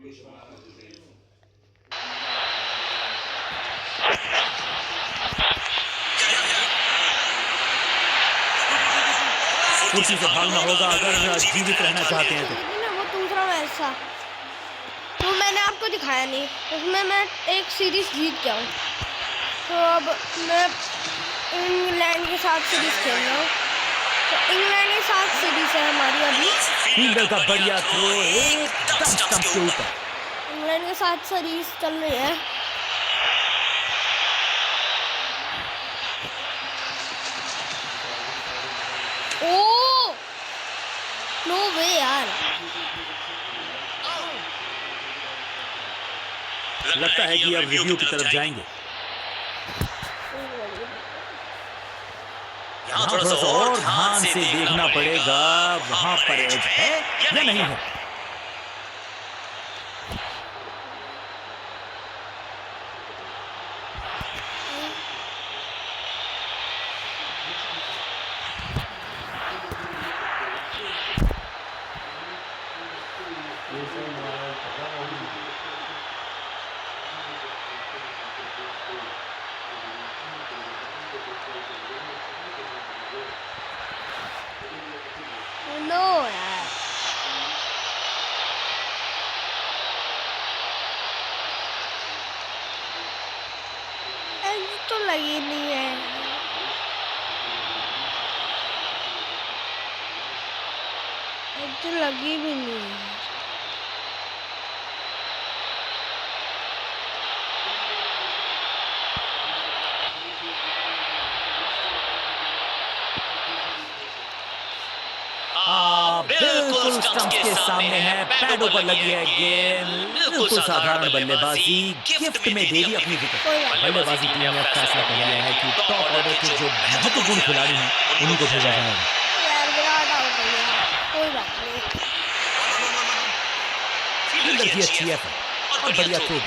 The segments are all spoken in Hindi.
फुर्ती से भागना होगा अगर जीवित रहना चाहते हैं तो। वो दूसरा मैच था तो मैंने आपको दिखाया नहीं, उसमें मैं एक सीरीज जीत गया हूँ। तो अब मैं इंग्लैंड के साथ सीरीज खेल रहा हूँ। तो इंग्लैंड के साथ सीरीज है हमारी अभी। फील्डर का बढ़िया थ्रो एकदम स्टंप के ऊपर। इंग्लैंड के साथ सीरीज चल रही है। ओ नो वे यार, लगता है कि अब रिव्यू की तरफ जाएंगे। यहाँ थोड़ा सा और ध्यान से देखना पड़ेगा, वहां पर एज है या नहीं है। नो यार, एज तो लगी नहीं है। एज तो लगी भी नहीं है। बिल्कुल स्टंप के सामने है, पैडों पर लगी है गेंद। बिल्कुल साधारण बल्लेबाजी, गिफ्ट में दे दी अपनी विकेट। बल्लेबाजी टीम ने अब फैसला कर लिया है कि टॉप ऑर्डर के जो महत्वपूर्ण खिलाड़ी हैं उन्हीं को भेजा जाएगा। यार विराट आउट हो गया, कोई बात नहीं। फील्डर की अच्छी है और बढ़िया थ्रो भी।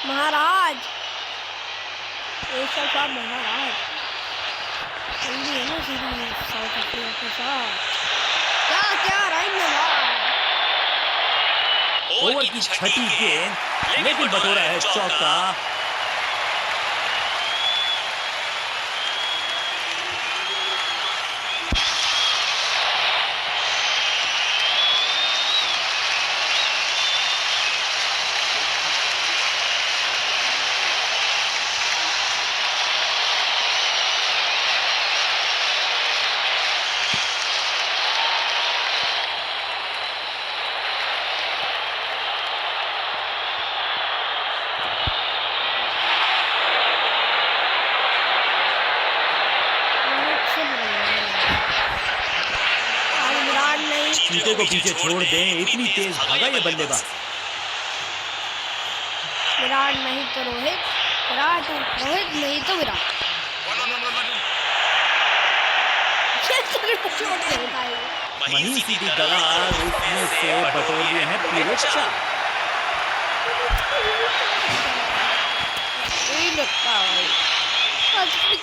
महाराज महाराज जल्दी है ना सीरीज साउथ अफ्रीका के साथ। क्या राइट में ओवर की छठी गेंद, लेकिन बटोरा है चौका। चीते को पीछे छोड़ दें, इतनी तेज भागा ये बल्लेबाज। विराट नहीं तो रोहित, रोहित नहीं तो विराट। वहीं सीधी दरार, उसमें से बटोर लिए हैं पूरे चार।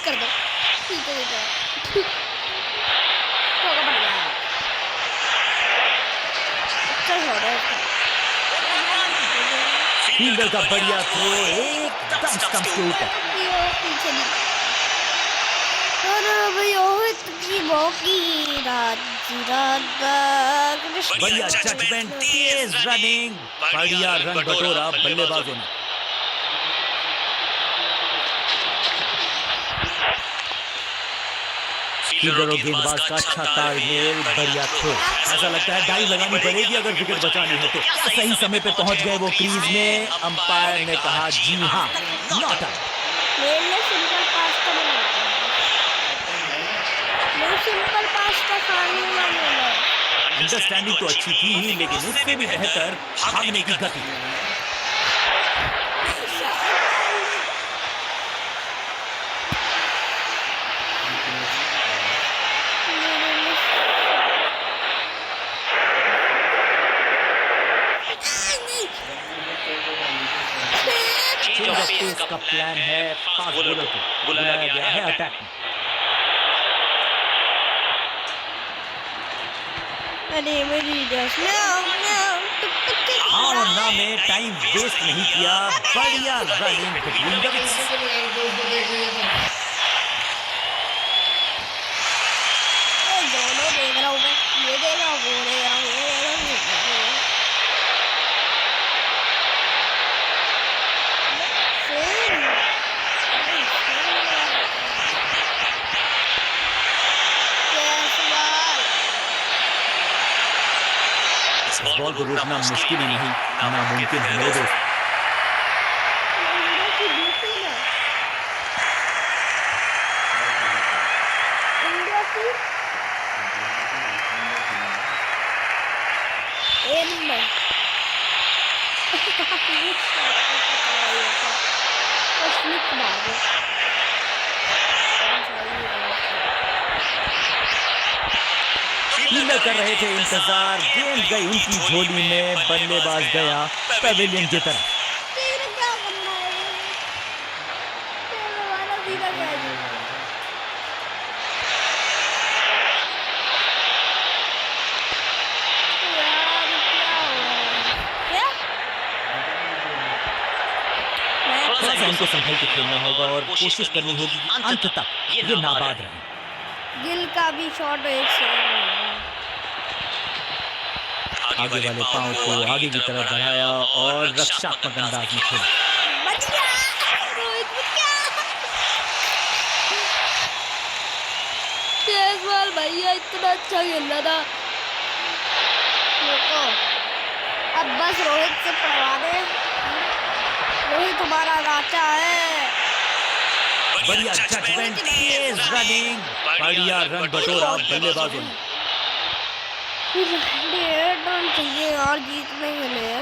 कर दो, फील्डर का बढ़िया थ्रो एकदम स्टंप के ऊपर। बढ़िया जजमेंट, तेज रनिंग, बढ़िया रन बटोरा बल्लेबाजों ने। फील्डर और गेंदबाज का अच्छा तालमेल, बढ़िया थ्रो। ऐसा लगता है डाइव लगानी पड़ेगी अगर विकेट बचानी है तो। सही समय पे पहुंच गए वो क्रीज में। अंपायर ने कहा जी हाँ, नॉट आउट। अंडरस्टैंडिंग तो अच्छी थी ही, लेकिन उससे भी बेहतर भागने की गति। का प्लान है, फास्ट बॉलर को बुलाया गया है अटैक में। अरे मेरी ड्रा में टाइम वेस्ट नहीं किया, बढ़िया रनिंग बिटवीन द विकेट्स। दोनों देख रहा हूँ मैं, ये देख रहा हूँ, वो देख रहा हूँ, ये देख रहा हूँ, ये देख रहा हूँ। इस बॉल को रोकना मुश्किल ही नहीं, नामुमकिन है मेरे दोस्त। फील्डर कर रहे थे इंतजार, गेंद गई उनकी झोली में, बल्लेबाज गया पवेलियन की तरफ। थोड़ा सा इनको संभल के खेलना होगा और कोशिश करनी होगी कि अंत तक ये नाबाद रहे। गिल का भी शॉट एक आगे वाले पांव को आगे की तरफ बढ़ाया और रक्षात्मक अंदाज में खेला। जयसवाल भैया इतना अच्छा खेल रहा था, अब बस रोहित से पढ़वा दे। रोहित हमारा राजा है। बढ़िया जजमेंट, तेज रनिंग, बढ़िया रन बटोरा बल्लेबाजों ने। 8 रन चाहिए और जीतने के लिए।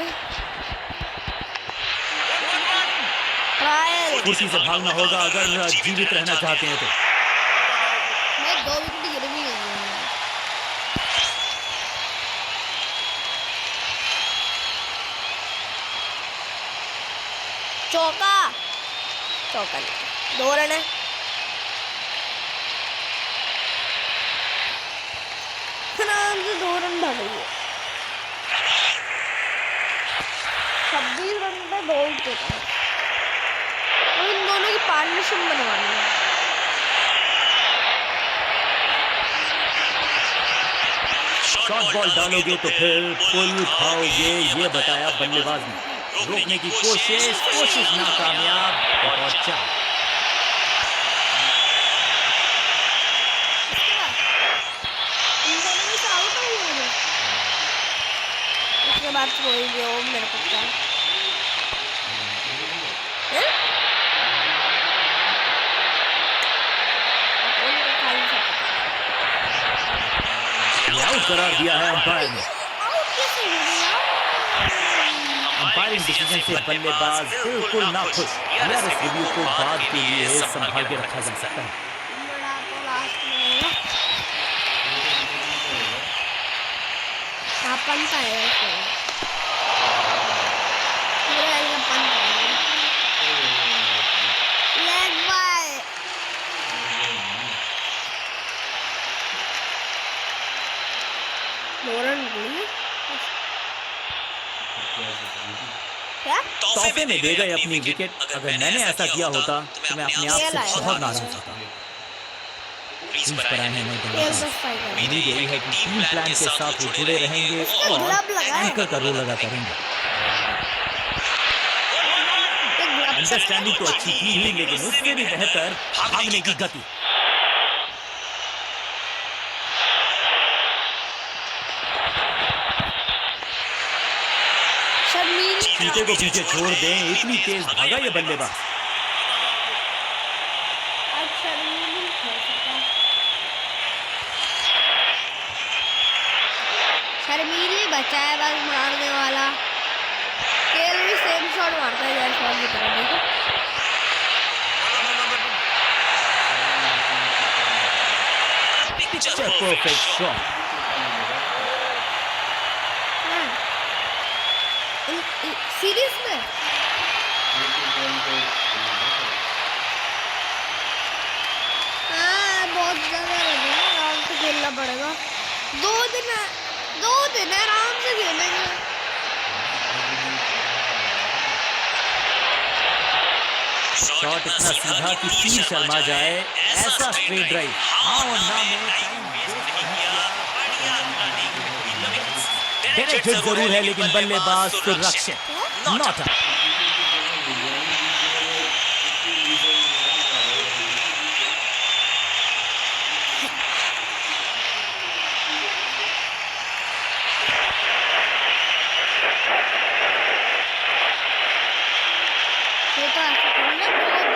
फुर्ती से भागना होगा अगर जीवित रहना चाहते हैं तो। मैं 2 विकेट गिर भी गई हूं। चौका, चौका 2 रन है। आराम से 2 रन बढ़ गई है। 26 रन पे 2 विकेट है। और इन दोनों की पार्टनरशिप बनवानी है। शॉर्ट बॉल डालोगे तो फिर फुल खाओगे, ये बताया बल्लेबाज ने। रोकने की कोशिश नाकामयाब और 4। उसके बाद कोई भी हो मेरे को क्या आउट करार दिया है अंपायर ने। अंपायरिंग डिसीजन से बल्लेबाज बिल्कुल नाखुश। यार इस रिव्यू को बाद के लिए संभाल के रखा जा सकता है। पंता है लेग बाय। क्या तोहफे में दे गए अपनी विकेट। अगर मैंने ऐसा किया होता तो मैं अपने आप से बहुत नाराज होता। क्रीज पर आए हैं उम्मीद यही है कि टीम प्लान के साथ वो जुड़े रहेंगे और एंकर का रोल अदा करेंगे। अंडरस्टैंडिंग तो अच्छी थी ही, लेकिन उससे भी बेहतर भागने की गति। चीते को पीछे छोड़ दें, इतनी तेज भागा ये बल्लेबाज। शर्मीली बचा है बस मारने वाला। केल भी सेम शॉट मारता है जयसवाल की तरह। देखो परफेक्ट शॉट। सीरीज में हाँ बहुत ज्यादा आराम से खेलना पड़ेगा। 2 दिन आराम से खेलेंगे। शॉट इतना सीधा कि तीर शर्मा जाए, ऐसा स्ट्रेट ड्राइव हाँ और ना में डायरेक्ट हिट जरूर है लेकिन बल्लेबाज सुरक्षित नॉट आउट।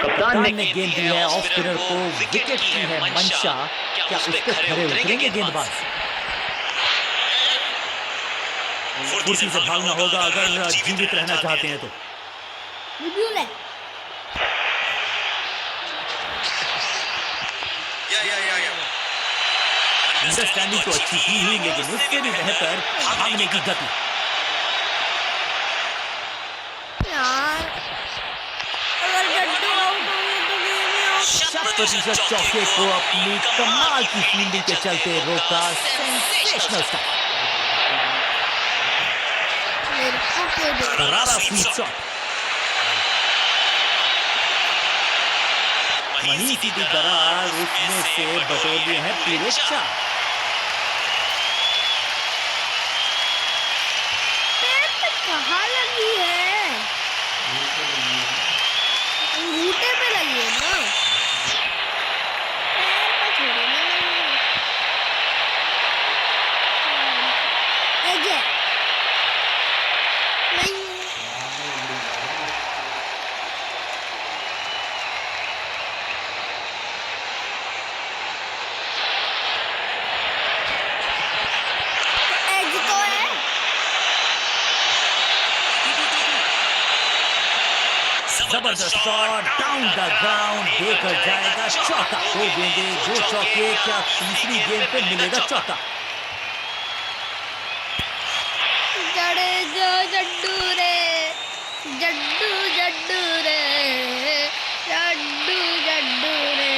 कप्तान ने गेंद दी है ऑफ स्पिनर को, विकेट की है मंशा, क्या उस पर खड़े उतरेंगे गेंदबाज? फुर्ती से भागना होगा अगर जीवित रहना चाहते हैं तो। अंडरस्टैंडिंग तो अच्छी की हुई लेकिन उससे भी बेहतर भागने की गति। 60% चौके को अपनी कमाल की फील्डिंग के चलते रोका सेंसेशनल स्टार्ट। करारा स्वीट शॉट, वहीं सीधी दरार उसमें से बटोर लिए हैं पूरे 4। कहाँ लगी है? अंगूठे पे लगी है ना, पैर पे थोड़ी ना लगी है। नहीं जबरदस्त शॉट डाउन द ग्राउंड देकर जाएगा चौका। 2 गेंदें 2 चौके, क्या तीसरी गेंद पे मिलेगा चौका? जडेजा जड्डू रे, जड्डू जड्डू रे, जड्डू जड्डू रे,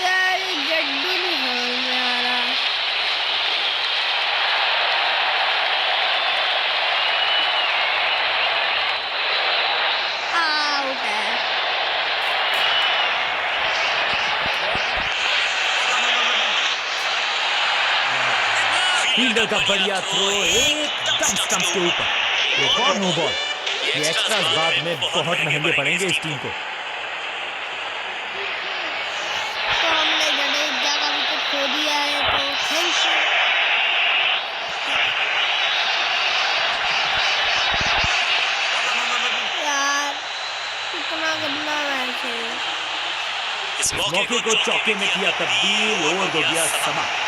यार जड्डू नहीं हो यार। फील्डर का बढ़िया थ्रो एकदम स्टंप के ऊपर, एक और नो बॉल। ये एक्स्ट्रास बाद में बहुत महंगे पड़ेंगे इस टीम को। तो हमने जडेजा का विकेट खो दिया है तो थैंक यू। यार कितना गंदा मैच है। इस मौके को चौके में किया तब्दील, ओवर हो गया समाप्त।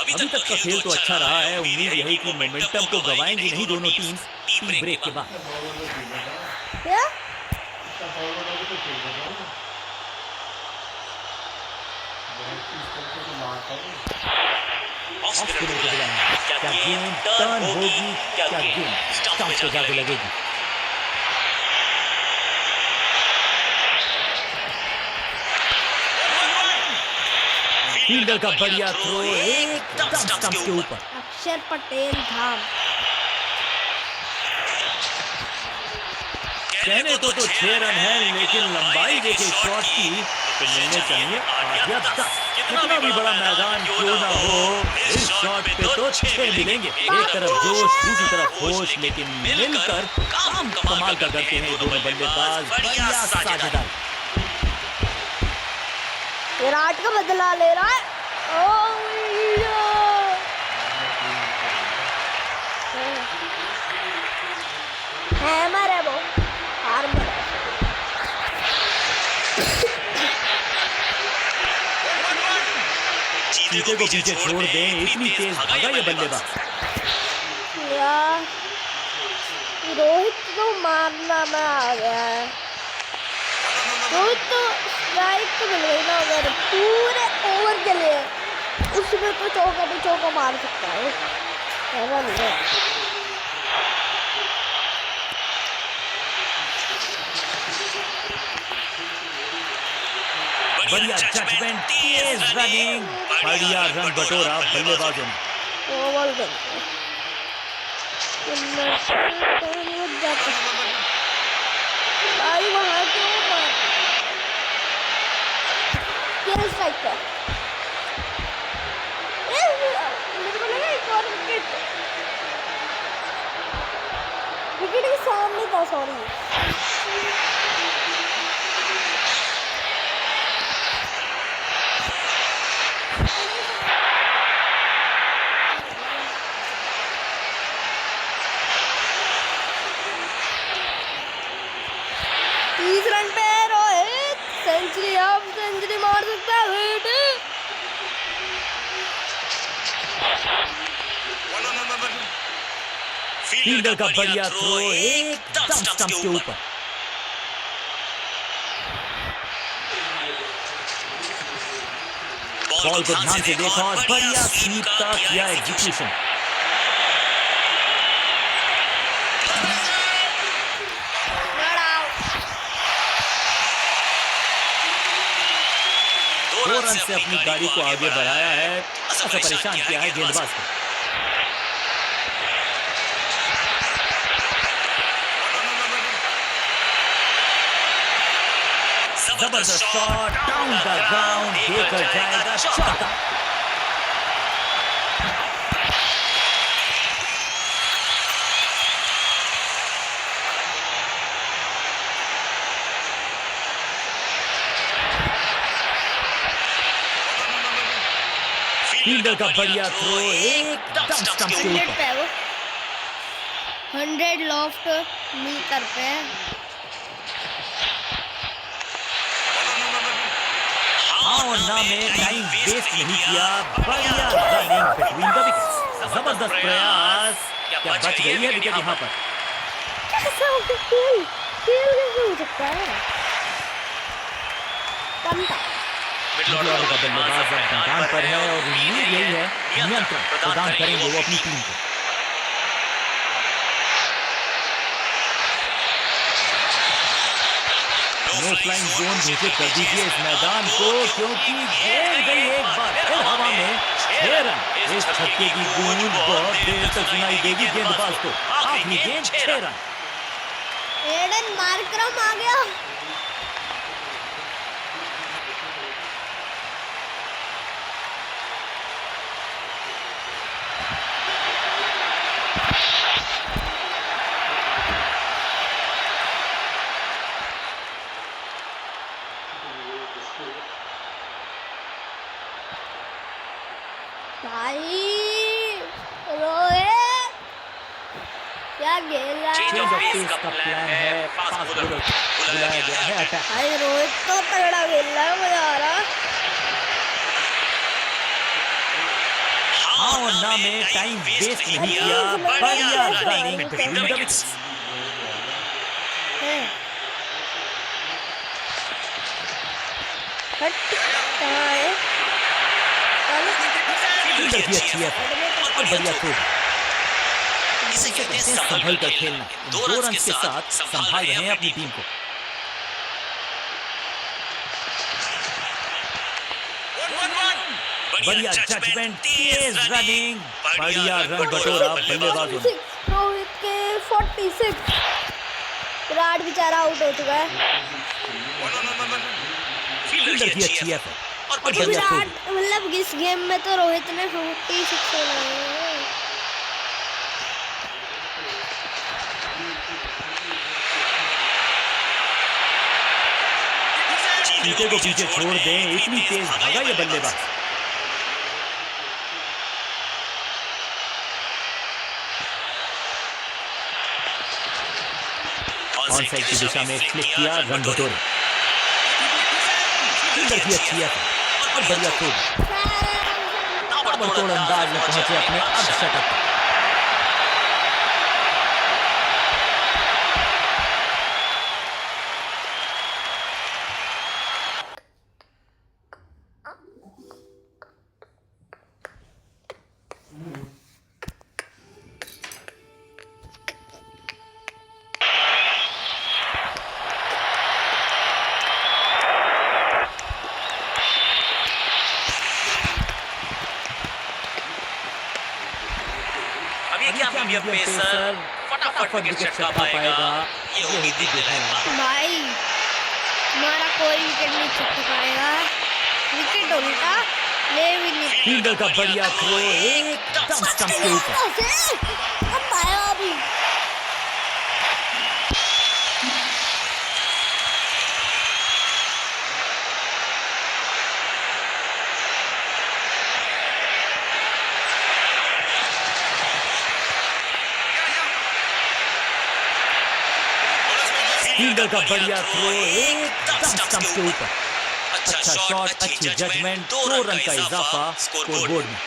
अभी तक का खेल तो अच्छा रहा है, उम्मीद यही कि मोमेंटम तो गवाएंगी नहीं दोनों टीम्स टी ब्रेक के बाद। क्या? क्या गेंद टर्न होगी, क्या गेंद स्टंप पे जाके लगेगी? फील्डर का बढ़िया थ्रो एकदम स्टंप के ऊपर। अक्षर पटेल धाम। कहने को तो 6 रन है लेकिन लंबाई देखे शॉट की तो मिलने चाहिए 8 या 10। कितना भी बड़ा मैदान क्यों ना हो, इस शॉट पे तो 6 मिलेंगे। एक तरफ जोश दूसरी तरफ होश, लेकिन मिलकर काम कमाल का करते हैं दोनों बल्लेबाज, बढ़िया साझेदार। विराट का बदला ले रहा है। हैमर है वो, हार्मर है। चीते को पीछे छोड़ दें, इतनी तेज भागा ये बल्लेबाज। रोहित को मारना में आ गया है। रोहित तो स्ट्राइक तो मिल गई ना, अगर पूरे ओवर के लिए उसमें तो चौका भी चौका मार सकता है, ऐसा नहीं है। बढ़िया जजमेंट, तेज रनिंग, बढ़िया रन बटोरा बल्लेबाजों ने। ओवर कर भाई वहाँ क्यों मार, क्या स्ट्राइक है? मेरे को लगा एक और विकेट, विकेट के सामने था, सॉरी। तीस रन पे रोहित सेंचुरी, अब सेंचुरी मार सकता है रोहित। फील्डर का बढ़िया थ्रो एकदम स्टंप के ऊपर। बॉल को ध्यान से देखा और बढ़िया स्वीप का किया एग्जीक्यूशन। दो रन से अपनी गाड़ी को आगे बढ़ाया है, ऐसा परेशान किया है गेंदबाज को। जबरदस्त शॉट डाउन द ग्राउंड, देकर जाएगा चौका। फील्डर का बढ़िया थ्रो एकदम स्टंप के 100 ऊपर। पे है वो, 100 लॉफ्ट मीटर पे। हाँ और ना में टाइम वेस्ट नहीं किया, बढ़िया रनिंग बिटवीन द विकेट्स। जबरदस्त प्रयास, क्या बच गई है विकेट यहाँ पर। कैसा हो गया खेल, खेल कैसे हो सकता है? बनता मिडिल ऑर्डर का बल्लेबाज अब मैदान पर है और उम्मीद यही है नियंत्रण प्रदान करेंगे वो अपनी टीम को। नो फ्लाइंग जोन घोषित कर दीजिए इस मैदान को, क्योंकि गेंद गई एक बार फिर हवा में। 6 रन, इस छक्के की गूंज बहुत देर तक सुनाई देगी गेंदबाज को। आखिरी गेंद 6 रन। एडन मार्करम आ गया। भाई रोहित क्या खेल रहा चेंज है? ऑफ पेस का प्लान है, फास्ट बॉलर बुलाया गया है अटैक। भाई रोहित तो तगड़ा खेल रहा है, मजा आ रहा। हाँ और ना में टाइम वेस्ट नहीं किया, बढ़िया रनिंग बिटवीन द विकेट्स। हट कहाँ है? फील्डर की अच्छी है और बढ़िया थ्रो। इसे कहते हैं संभल कर खेलना। 2 रन के साथ संभाल रहे हैं अपनी टीम को। बढ़िया जजमेंट, तेज रनिंग, बढ़िया रन बटोरा बल्लेबाजों ने। रोहित के 46। विराट बेचारा आउट हो चुका है। फील्डर की अच्छी है और बढ़िया थ्रो। विराट मतलब इस गेम में तो रोहित ने 46 लगाए हैं। चीते को पीछे छोड़ दें, इतनी तेज भागा ये बल्लेबाज। ऑनसाइड की दिशा में क्लिक किया, रन बटोरे। फील्डर की अच्छी है और बढ़िया थ्रो। ताबड़तोड़ अंदाज में पहुंचे अपने अर्धशतक तक। अब ये क्या मीडियम पेसर फटाफट विकेट छटका पाएगा, ये उम्मीद ही दिलाएगा। भाई हमारा कोई विकेट नहीं छटका पाएगा, विकेट उल्टा ले भी नहीं। फील्डर का बढ़िया थ्रो एकदम स्टंप के ऊपर। अब आया अभी फील्डर का बढ़िया थ्रो एकदम स्टंप के ऊपर। अच्छा शॉट, अच्छी जजमेंट, 2 रन का इजाफा स्कोरबोर्ड में।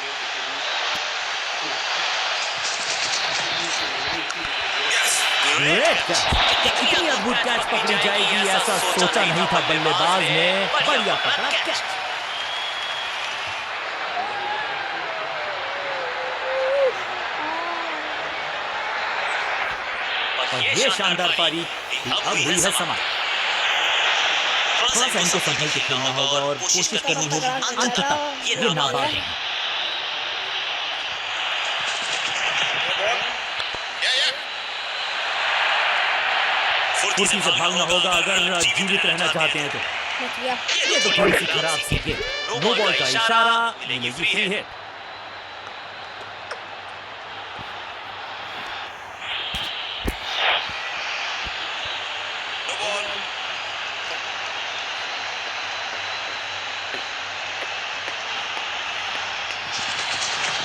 ग्रेट कैच, इतनी अद्भुत कैच पकड़ी जाएगी ऐसा सोचा नहीं था बल्लेबाज ने, बढ़िया पकड़ा कैच। और ये शानदार पारी अब हुई है समाप्त। थोड़ा सा इनको संभल के खेलना होगा और कोशिश करनी होगी अंततः ये नाबाद है। फुर्ती से भागना होगा अगर जीवित रहना चाहते हैं तो। ये तो थोड़ी सी खराब सी गेंद, नो बॉल का इशारा, मिलेगी फ्री हिट।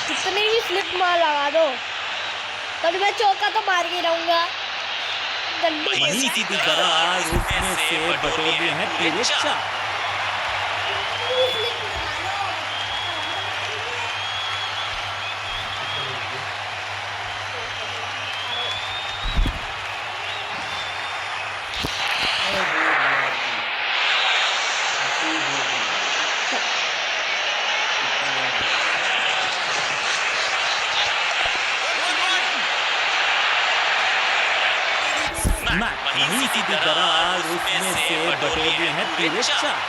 कितनी भी स्लिप मार लगा दो पर मैं चौका तो मार के रहूंगा। वहीं सीधी दरार उसमें से बटोर लिए हैं तेरे चार। वहीं सीधी दरार उसमें से बटोर लिए हैं तेरे चार।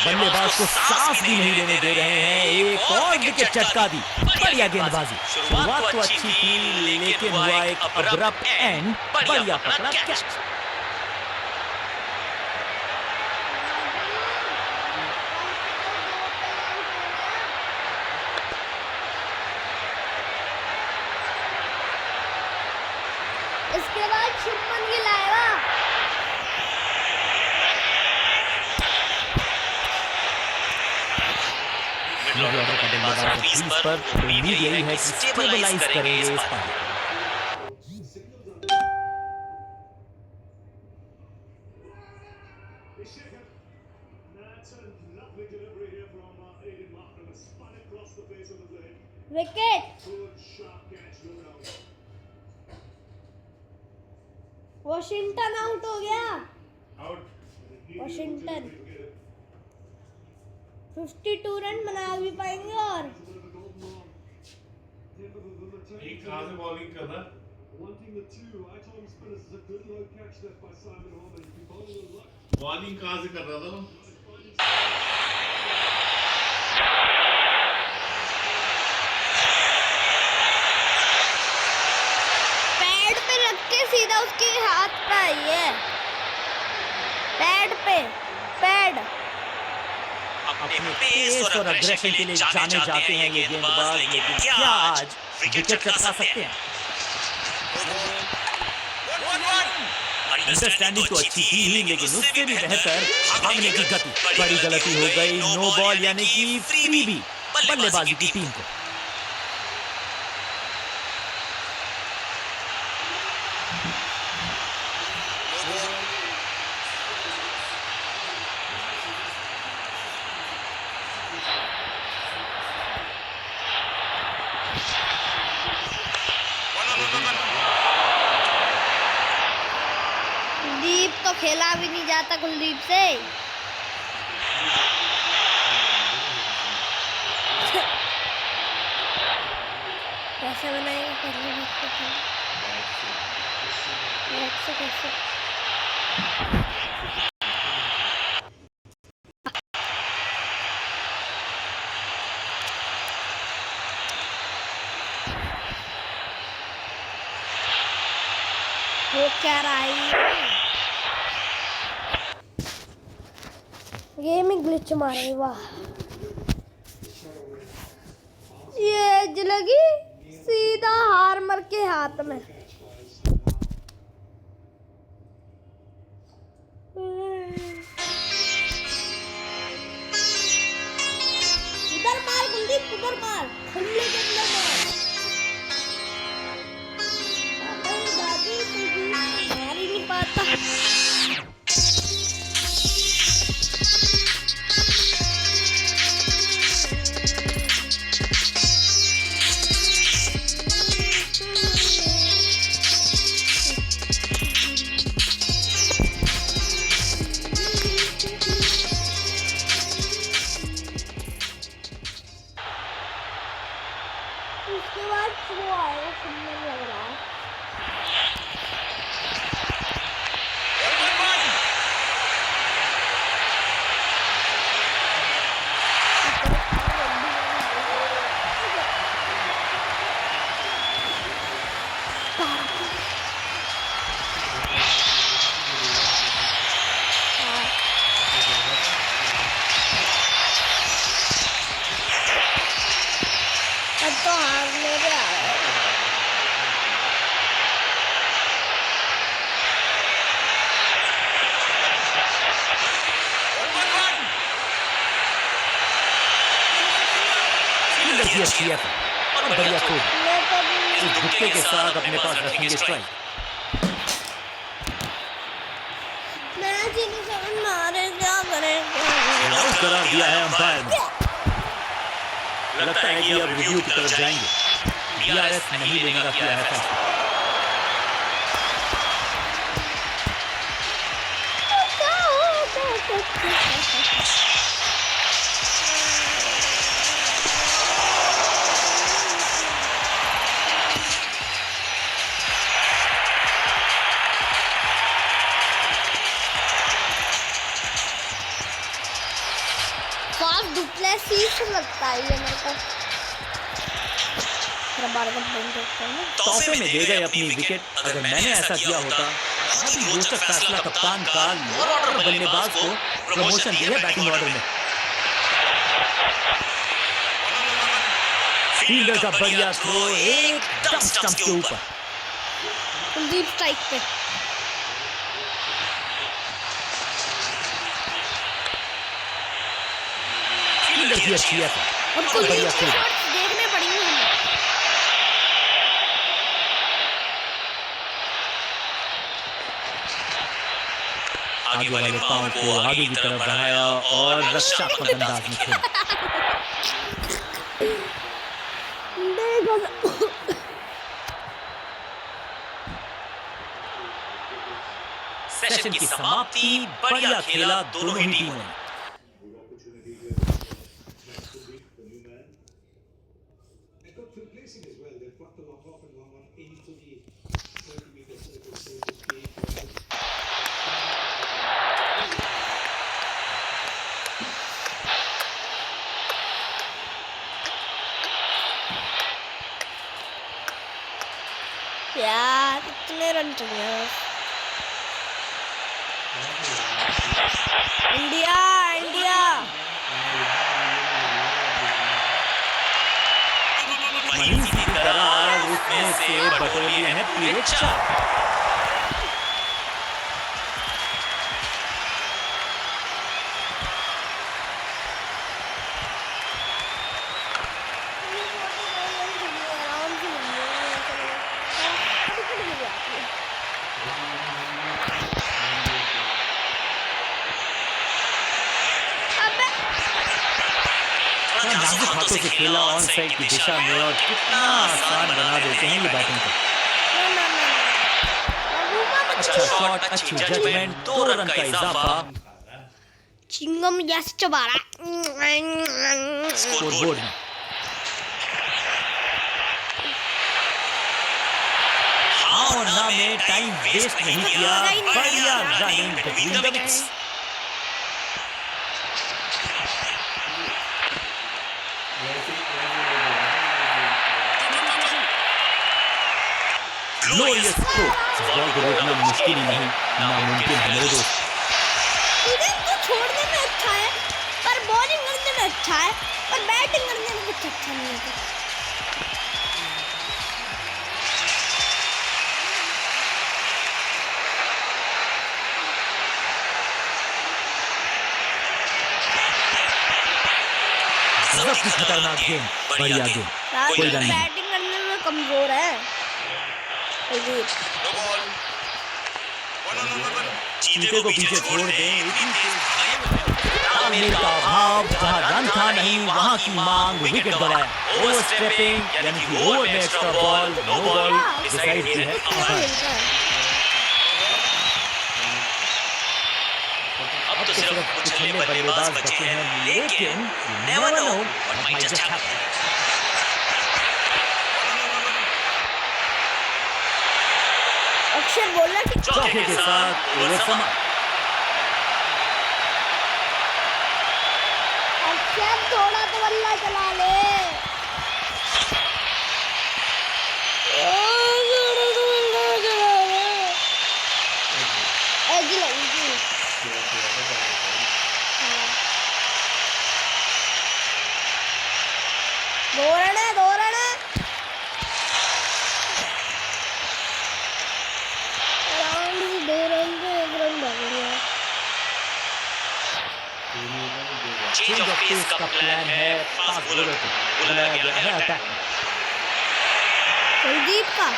बल्लेबाज को सांस भी नहीं लेने दे रहे हैं, एक और विकेट चटका दी। बढ़िया गेंदबाजी, शुरुआत तो अच्छी थी लेकिन हुआ एक अब्रप्ट एंड, बढ़िया पकड़ा कैच। इसके बाद शुभमन गिल आएगा। ऑर्डर का बल्लेबाज क्रीज पर, उम्मीद यही है कि स्टेबलाइज करेंगे इस पारी। विकेट वॉशिंगटन आउट हो गया। वॉशिंगटन 52 रन बना भी पाएंगे और कहां से बॉलिंग कर रहा बॉलिंग कहां से कर रहा था पैड पे रख के सीधा उसके हाथ पे आई है। पैड पे पैड अपने पेस और अग्रेशन के लिए जाने जाते हैं ये गेंदबाज, लेकिन क्या आज विकेट चटका सकते हैं? अंडरस्टैंडिंग तो अच्छी थी ही, लेकिन उससे भी बेहतर भागने की गति। बड़ी गलती हो गई, नो बॉल यानी कि फ्री भी बल्लेबाजी की टीम को। कुलदीप तो खेला भी नहीं जाता कुलदीप से। कैसे बनाएंगे पहले बात करते हैं। बैट से कैसे? वो क्या रहा है? गेम में ग्लिच मारे, वाह। ये एज लगी सीधा हार्मर के हाथ में। उधर मार कुलदीप, उधर मार, खुले के अंदर मार। दादी तुझे मार ही नहीं पाता। उसके बाद वो आएगा, सुनने लग रहा है। अब तो हारने पे आ रहा है। अच्छी है और बढ़िया खूब इस धुक्के के साथ अपने पास रखेंगे स्ट्राइक। मैच ही नहीं समझ में आ रहा है, क्या करें? आउट करार दिया है अंपायर ने। लगता है कि अब रिव्यू की तरफ जाएंगे। डीआरएस नहीं लेने का किया है फैसला। डुप्लेसिस लगता है ये मेरे को। तोहफे में दे गए अपनी विकेट। अगर मैंने ऐसा किया होता। अभी रोचक फैसला कप्तान का और बल्लेबाज को प्रमोशन दी है बैटिंग ऑर्डर में। फील्डर का बढ़िया थ्रो एकदम स्टंप के ऊपर। कुलदीप स्ट्राइक पे। फील्डर की अच्छी है और कुलदीप की शॉट्स देखने पड़ेंगे हमें। आगे वाले पांव को आगे की तरफ बढ़ाया और रक्षात्मक अंदाज में खेला। सेशन की समाप्ति। बढ़िया खेला दोनों ही टीमों ने। यार कितने रन चाहिए? इंडिया इंडिया मनीष की तरह उसमें से बटोर लिए हैं पीरियड 4। नाजुक हाथों से खेला ऑन साइड की दिशा में और कितना आसान बना देते हैं ये बैटिंग को। अच्छा शॉट, अच्छी जजमेंट, 2 रन का इजाफा। चिंगम जैसे चबा रहा। स्कोरबोर्ड में भावना में टाइम वेस्ट नहीं किया, बढ़िया running between the wickets. Glorious throw, ball को रोकना मुश्किल ही नहीं, नामुमकिन है मेरे दोस्त। फील्डिंग तो छोड़ने में अच्छा है, पर बॉलिंग करने में अच्छा है, पर बैटिंग करने में कुछ अच्छा नहीं है। सबकी खतरनाक गेम, बढ़िया गेम, कोई रन नहीं। बैटिंग करने में कमजोर है। चीते को पीछे छोड़ दें, तालमेल का अभाव, जहां रन था नहीं वहां की मांग, विकेट बनाया। ओवर स्टेपिंग यानी कि ओवर में extra ball, no ball decide की है अंपायर। अब तो सिर्फ उछलने बल्लेबाज बचे हैं, लेकिन never know what might just happen. अक्षर बोला कि चौके के साथ ओवर समाप्त। अक्षर थोड़ा तो बल्ला चला ले। दो रन अराउंड 2 रन पे 1 रन भाग लिया। चेंज ऑफ पेस का प्लान है, फास्ट बॉलर को बुलाया गया है अटैक में। कुलदीप का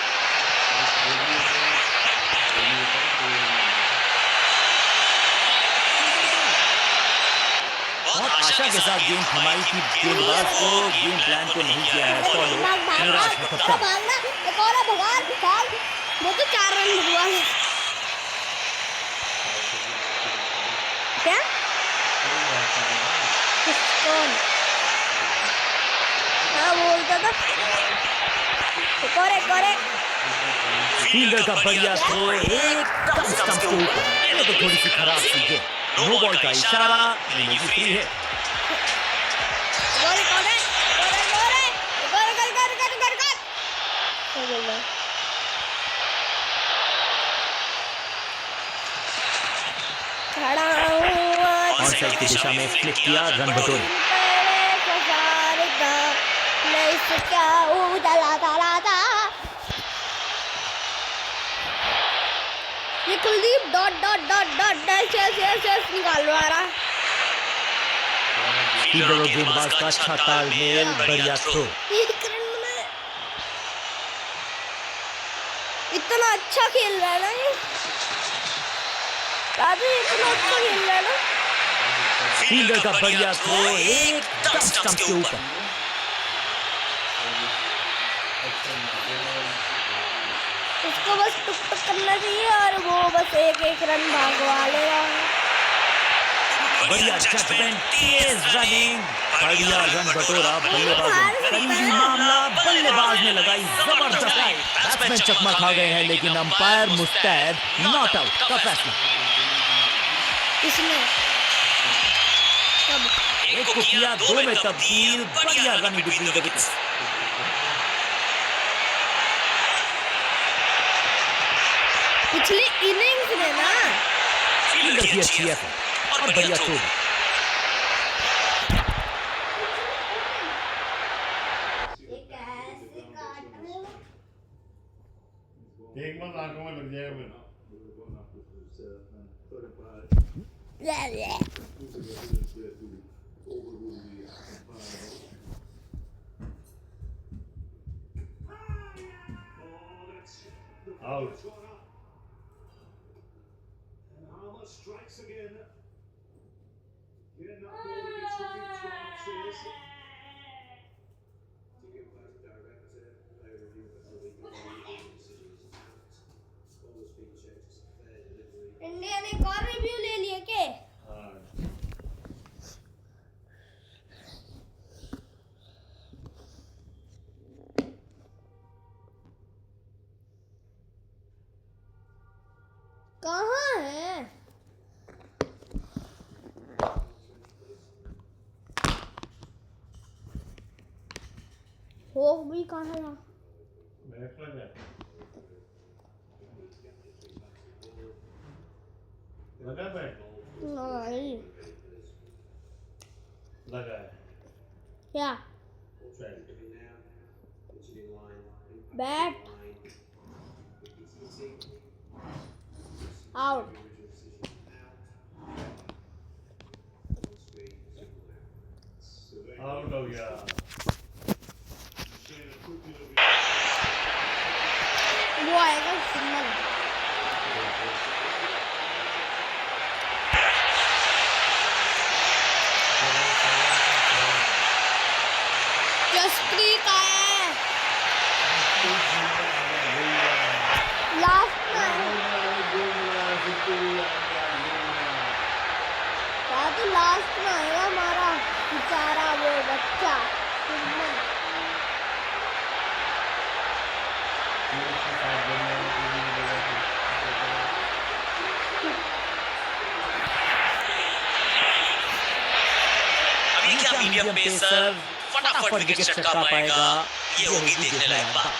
बहुत आशा के साथ गेंद थमाई थी, गेंदबाज को गेम प्लान को नहीं किया है फॉलो। निराश है कप्तान। भागना एक और भगवान भाग, वो तो 4 रन भगवान क्या कौन हाँ बोलता था। एक और फील्डर का बढ़िया थ्रो एकदम स्टंप के ऊपर, ये तो थोड़ी सी खराब सी गेंद। नो बॉल का इशारा, मिलेगी फ्री है। ऑनसाइड की दिशा में फ्लिक किया, रन बटोरे। ये Kuldeep dot dot dot dot dash S निकाल रहा है। फील्डर और गेंदबाज का अच्छा तालमेल, बढ़िया थ्रो। एक रन में इतना अच्छा खेल रहा है ना ये राजू, इतना अच्छा खेल रहा है ना। फील्डर का बढ़िया थ्रो एकदम स्टंप के ऊपर। उसको बस टुक टुक करना चाहिए और वो बस एक रन भागवा लेगा। बढ़िया जजमेंट, तेज रनिंग, बढ़िया रन बटोरा बल्लेबाज। करीबी मामला, बल्लेबाज ने लगाई जबरदस्त राइट। बैट्समैन चकमा खा गए हैं, लेकिन अंपायर मुस्तैद, नॉट आउट का फैसला। इसने एक को किया 2 में तब्दील, बढ़िया रनिंग बिटवीन द विकेट्स। पिछली इनिंग्स में ना फील्डर की अच्छी है और बढ़िया थ्रो। एक बार आंखों में लग जाएगा मेरा। Out. Strikes again. Yeah, not more wickets for each chances. To get back director, overview of the league decisions. All speed checks, fair delivery. India ने एक और रिव्यू ले लिया के हो भी कहाँ है? बैठ लगा लगा बैठ नहीं लगा है क्या बैठ बैट आउट आउट हो गया वो आएगा सिग्नल जसप्रीत आया है लास्ट में क्या तो लास्ट में आएगा हमारा बेचारा वो बच्चा सिग्नल अभी क्या मीडियम पेसर फटाफट विकेट चटका पाएगा, ये होगी देखने लायक बात।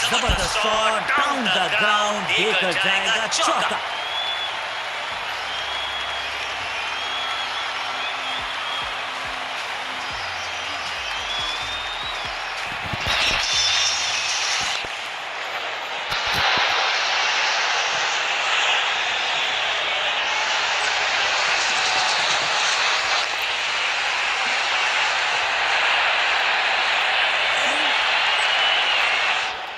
जबरदस्त शॉट डाउन द ग्राउंड देकर जाएगा चौका।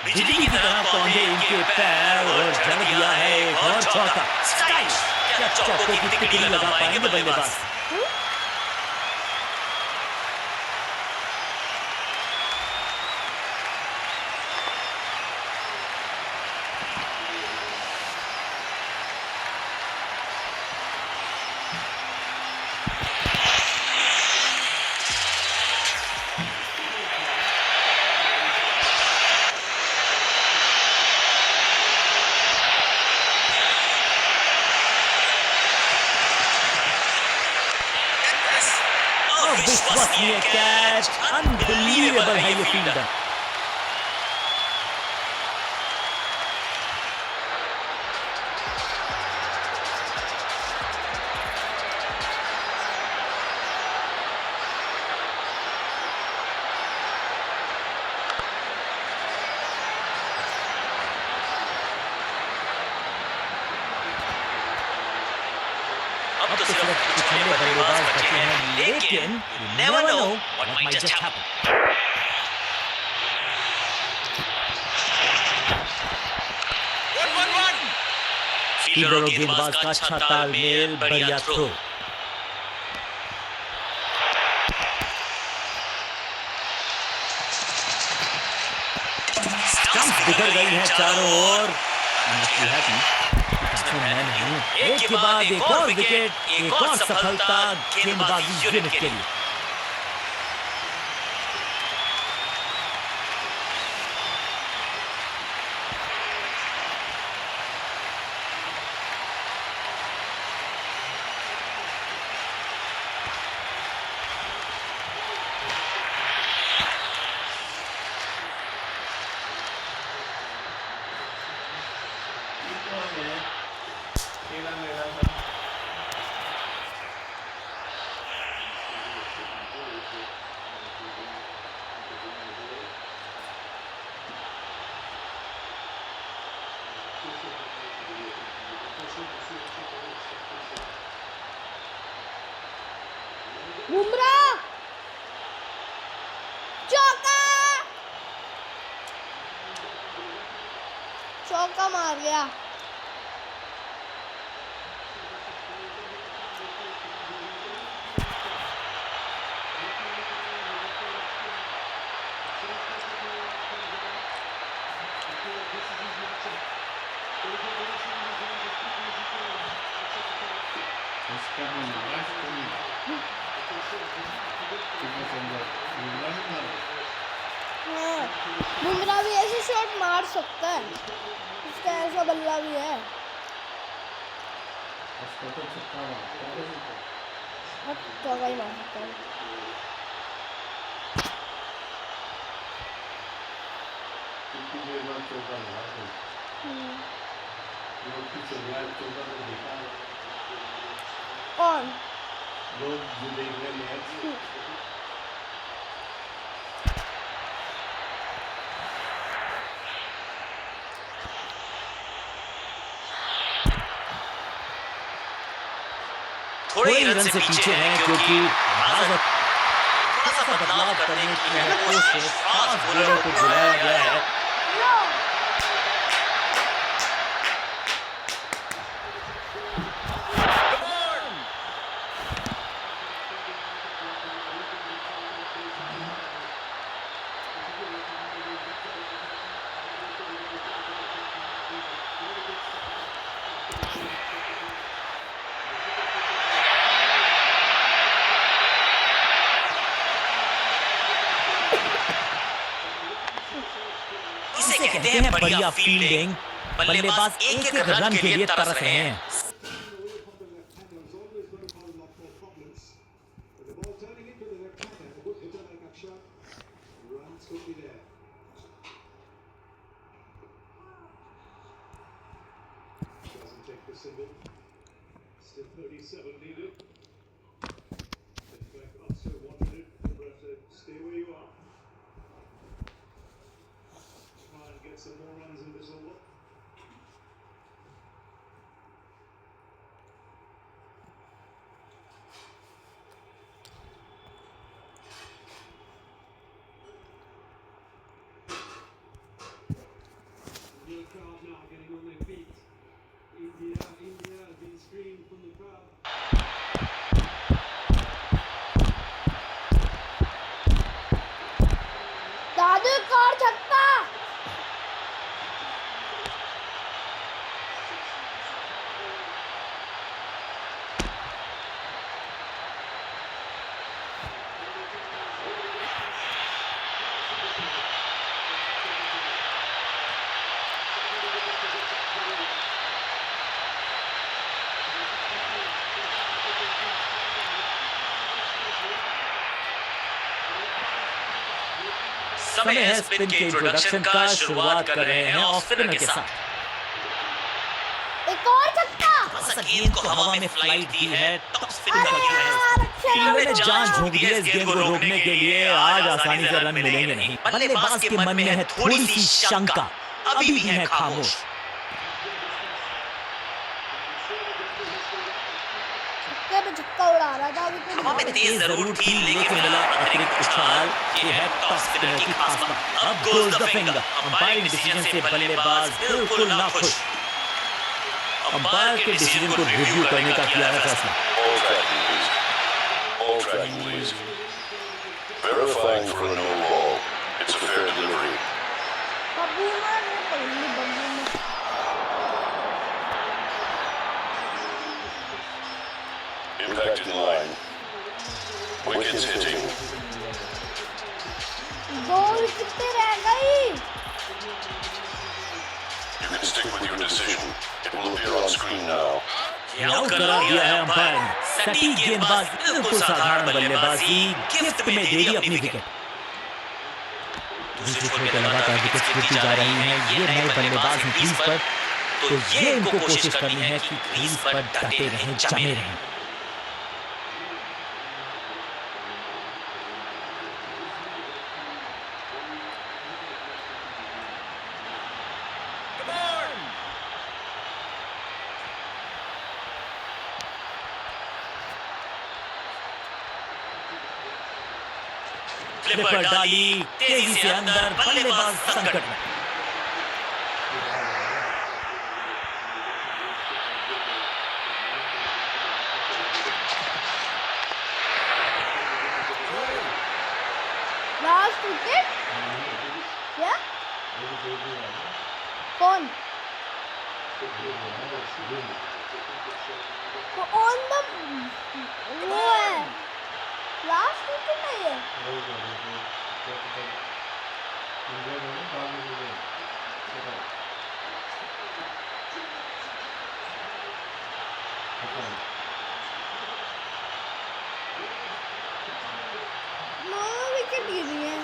बिजली की तरह पहुंचे इनके पैर और जड़ दिया है एक और चौका। स्टाइल क्या चौकों की तिकड़ी लगा पाएंगे बल्लेबाज। विश्वसनीय कैच, अनबिलीवेबल है ये फील्डर। अब तो सिर्फ कुछ बल्लेबाज बचे हैं, लेकिन you never know what might just happen. Fielder और गेंदबाज का अच्छा तालमेल, बढ़िया थ्रो। स्टंप्स बिखर गई हैं चारों ओर। मैं नहीं, एक के बाद एक और विकेट, एक और सफलता गेंदबाजी यूनिट के लिए। बुमराह चौका, चौका मार गया। बुमराह भी ऐसे शॉट मार सकता है, उसका ऐसा बल्ला भी है। तो छक्का मारता है अब चौका ही मार सकता हूँ। कितनी देर बाद चौका लगा तो लोग पीछे यार चौका तो देखा है। कौन? लोग जो देख रहे मैच थोड़े ही रन से पीछे हैं क्योंकि थोड़ा सा बदलाव करने की कोशिश फास्ट बॉलर को बुलाया गया है। इसे कहते हैं बढ़िया फील्डिंग। बल्लेबाज एक एक रन के लिए तरस रहे हैं। Some more runs in this over. The crowd now getting on their feet. India has been screamed from the crowd. दादू एक और छक्का। समय है स्पिन के इंट्रोडक्शन का। शुरुआत कर रहे हैं ऑफ स्पिनर के साथ। एक और छक्का। गेंद को हवा में फ्लाइट दी है, टॉप स्पिन कर दिया है। फील्डर ने जान झोंक दी है इस गेंद को रोकने के लिए। आज आसानी से रन मिलेंगे नहीं। बल्लेबाज के मन में है थोड़ी सी शंका, अभी भी है खामोश। छक्के पे छक्का उड़ा रहा था अभी तो। हवा में तेज जरूर थी लेकिन मिला अतिरिक्त उछाल। ये है टॉप स्पिनर की खास बात। अब goes the finger. Umpiring decision से बल्लेबाज बिल्कुल ना खुश। अंपायर के डिसीजन को रिव्यू करने का किया है फैसला। All tracking, please. Verifying for a no ball. It's a fair delivery. Babbu मार रहे पहली बब्बू में। Impact in line. Wickets hitting. दो विकेट रह गई। You can stick with your decision. It will appear on screen now. Out करा दिया है अंपायर ने। सटीक गेंदबाज बिल्कुल साधारण बल्लेबाजी गिफ्ट में दे दी अपनी विकेट। दूसरे छोर पे लगातार विकेट गिरती जा रही हैं। ये नए बल्लेबाज हैं क्रीज पर, तो ये इनको कोशिश करनी है कि क्रीज पर डटे रहें, जमे रहें। फ्लिपर डाली तेजी से अंदर, बल्लेबाज संकट में। लास्ट विकेट क्या? कौन? ऑन द वो है लास्ट विकेट है ये। पॉइंट। 9 विकेट गिरी है।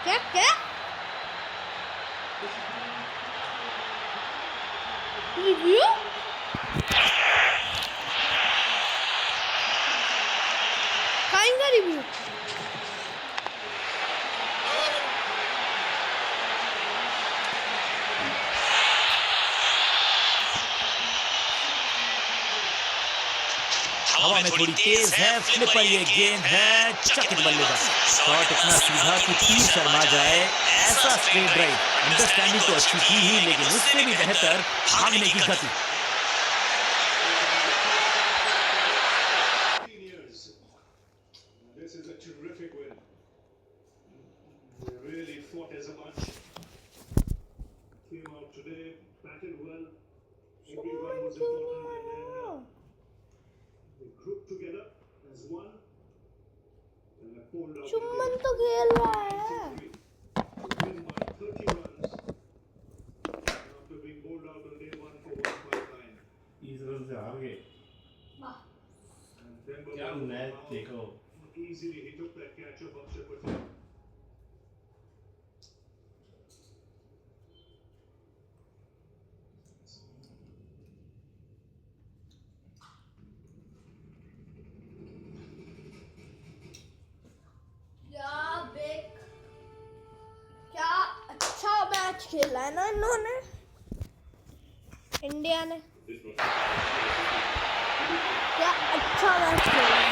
क्या क्या रिव्यू खाएंगा रिव्यू हवा में थोड़ी तेज है, फ्लिपर ये गेंद है, चकित बल्लेबाज। शॉट इतना सीधा कि तीर शर्मा जाए, ऐसा स्ट्रेट ड्राइव। अंडरस्टैंडिंग तो अच्छी थी ही, लेकिन उससे भी बेहतर भागने की गति। Years. This is a terrific win. They really fought as a bunch. Came out today, batted well. Everyone was important, and then they grouped together as one. And they pulled out. चुम्बन तो खेल रहा है। To win by 30 runs after being bowled out on day one for 159. 30 run से हार गए। And then क्या मैच देखो। easily he took that catch of Akshay Patel. क्या अच्छा मैच खेला है ना इन्होंने, इंडिया ने। क्या अच्छा मैच खेला है।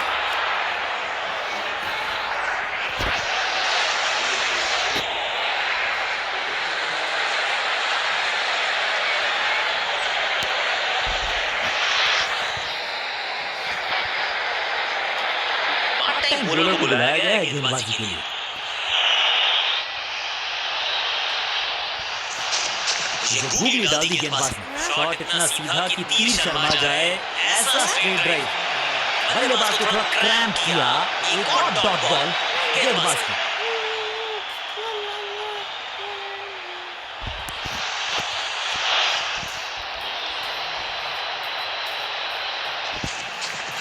बॉलर को बुलाया गया है गेंदबाजी के लिए। गूगली डाल दी गेंदबाज ने। शॉट इतना सीधा कि तीर शर्मा जाए, ऐसा स्ट्रेट ड्राइव। बल्लेबाज को थोड़ा क्रैम्प किया, एक और डॉट बॉल गेंदबाज को।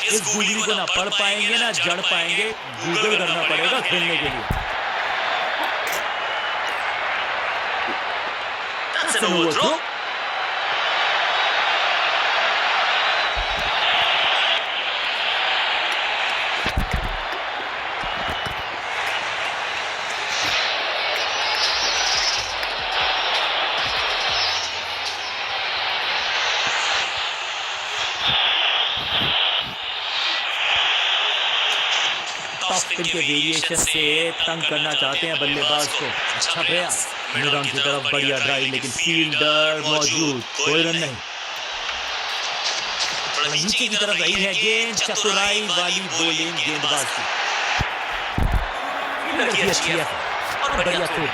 इस गूगली को ना पढ़ पाएंगे ना जड़ पाएंगे, गूगल करना पड़ेगा खेलने के लिए। That's an overthrow. Top spin के वेरिएशन से तंग करना चाहते हैं बल्लेबाज को। अच्छा प्रयास, मिड ऑन की तरफ बढ़िया ड्राइव, लेकिन फील्डर मौजूद, कोई रन नहीं। नीचे की तरफ रही है गेंद, चतुराई वाली बॉलिंग गेंदबाज की। फील्डर की अच्छी है और बढ़िया थ्रो।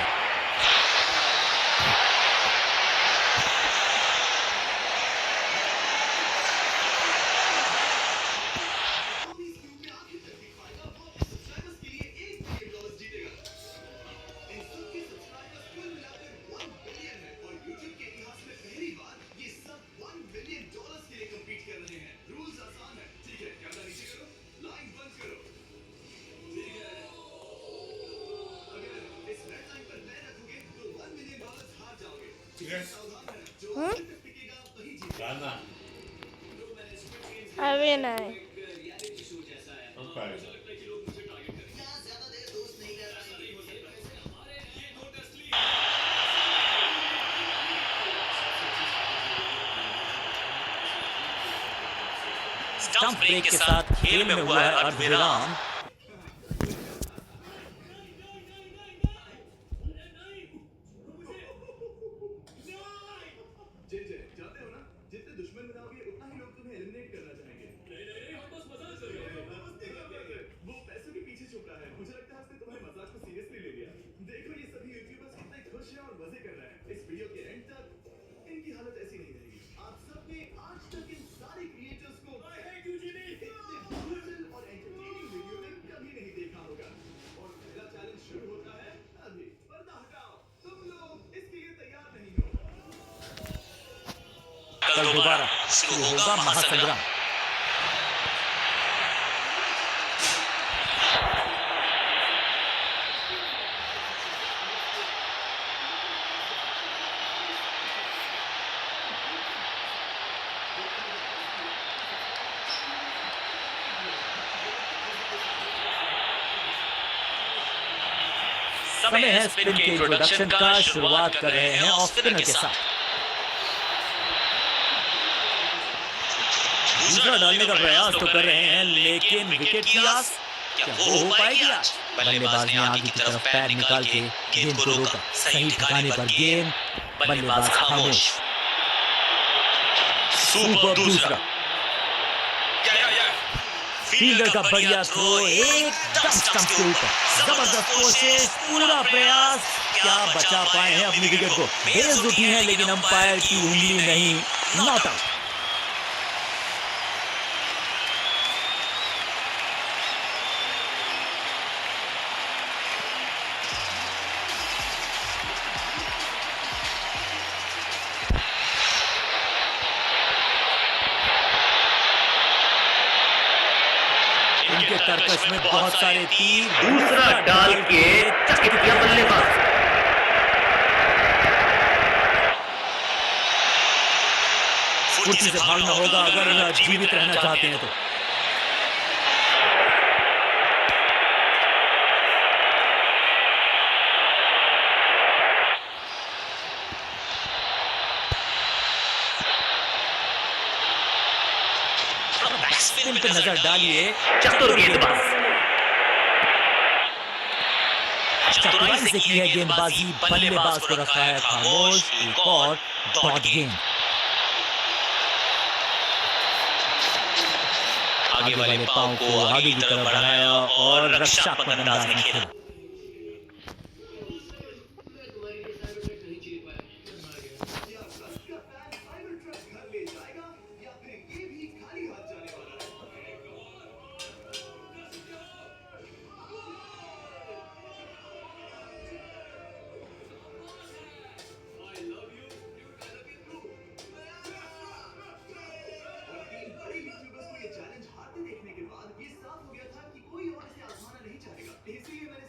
गाना अभी नहीं। स्टंप ब्रेक के साथ खेल में हुआ है अर्धविराम। जानते हो ना, जितने दुश्मन बनाओगे उतना ही लोग तुम्हें एलिमिनेट करना चाहेंगे। हम बस मजाक कर रहे हैं। वो पैसों के पीछे छुप रहा है। मुझे लगता है उसने तुम्हारे मजाक को सीरियसली ले लिया। देखो ये सभी यूट्यूबर्स कितने खुश हैं और मजे कर रहे हैं। इस वीडियो के एंड तक इनकी हालत ऐसी नहीं रहेगी। आप सबने आज तक इन सारे क्रिएटर्स को इतने ब्रूटल और एंटरटेनिंग वीडियो में दोबारा शुरू होगा महासंग्राम। समय है स्पिन के इंट्रोडक्शन का। शुरुआत कर रहे हैं ऑफ स्पिनर के साथ। दूसरा डालने का प्रयास तो कर रहे हैं, लेकिन विकेट की आस क्या वो हो पाएगी आज? बल्लेबाज ने आगे की तरफ पैर निकाल के गेंद को रोका। सही ठिकाने पर गेंद, बल्लेबाज खामोश। सुपर दूसरा, फील्डर का बढ़िया थ्रो एकदम स्टंप के ऊपर। जबरदस्त कोशिश, पूरा प्रयास, क्या बचा पाए हैं अपनी विकेट को। बेल्स उठी है लेकिन अंपायर की उंगली नहीं, नॉट आउट। इनके तरकश में बहुत सारे तीर। दूसरा डाल के चकित किया बल्लेबाज। फुर्ती से भागना होगा अगर जीवित रहना चाहते हैं तो। स्पिन पे नजर डालिए, चतुर गेंदबाज। चतुराई से की है गेंदबाजी, बल्लेबाज को रखा है खामोश। एक और डॉट गेंद। आगे वाले पांव को आगे की तरफ बढ़ाया और रक्षात्मक अंदाज में खेला। चैलेंज हारते देखने के बाद ये साफ हो गया था कि कोई और इसे आजमाना नहीं चाहेगा, इसलिए मैंने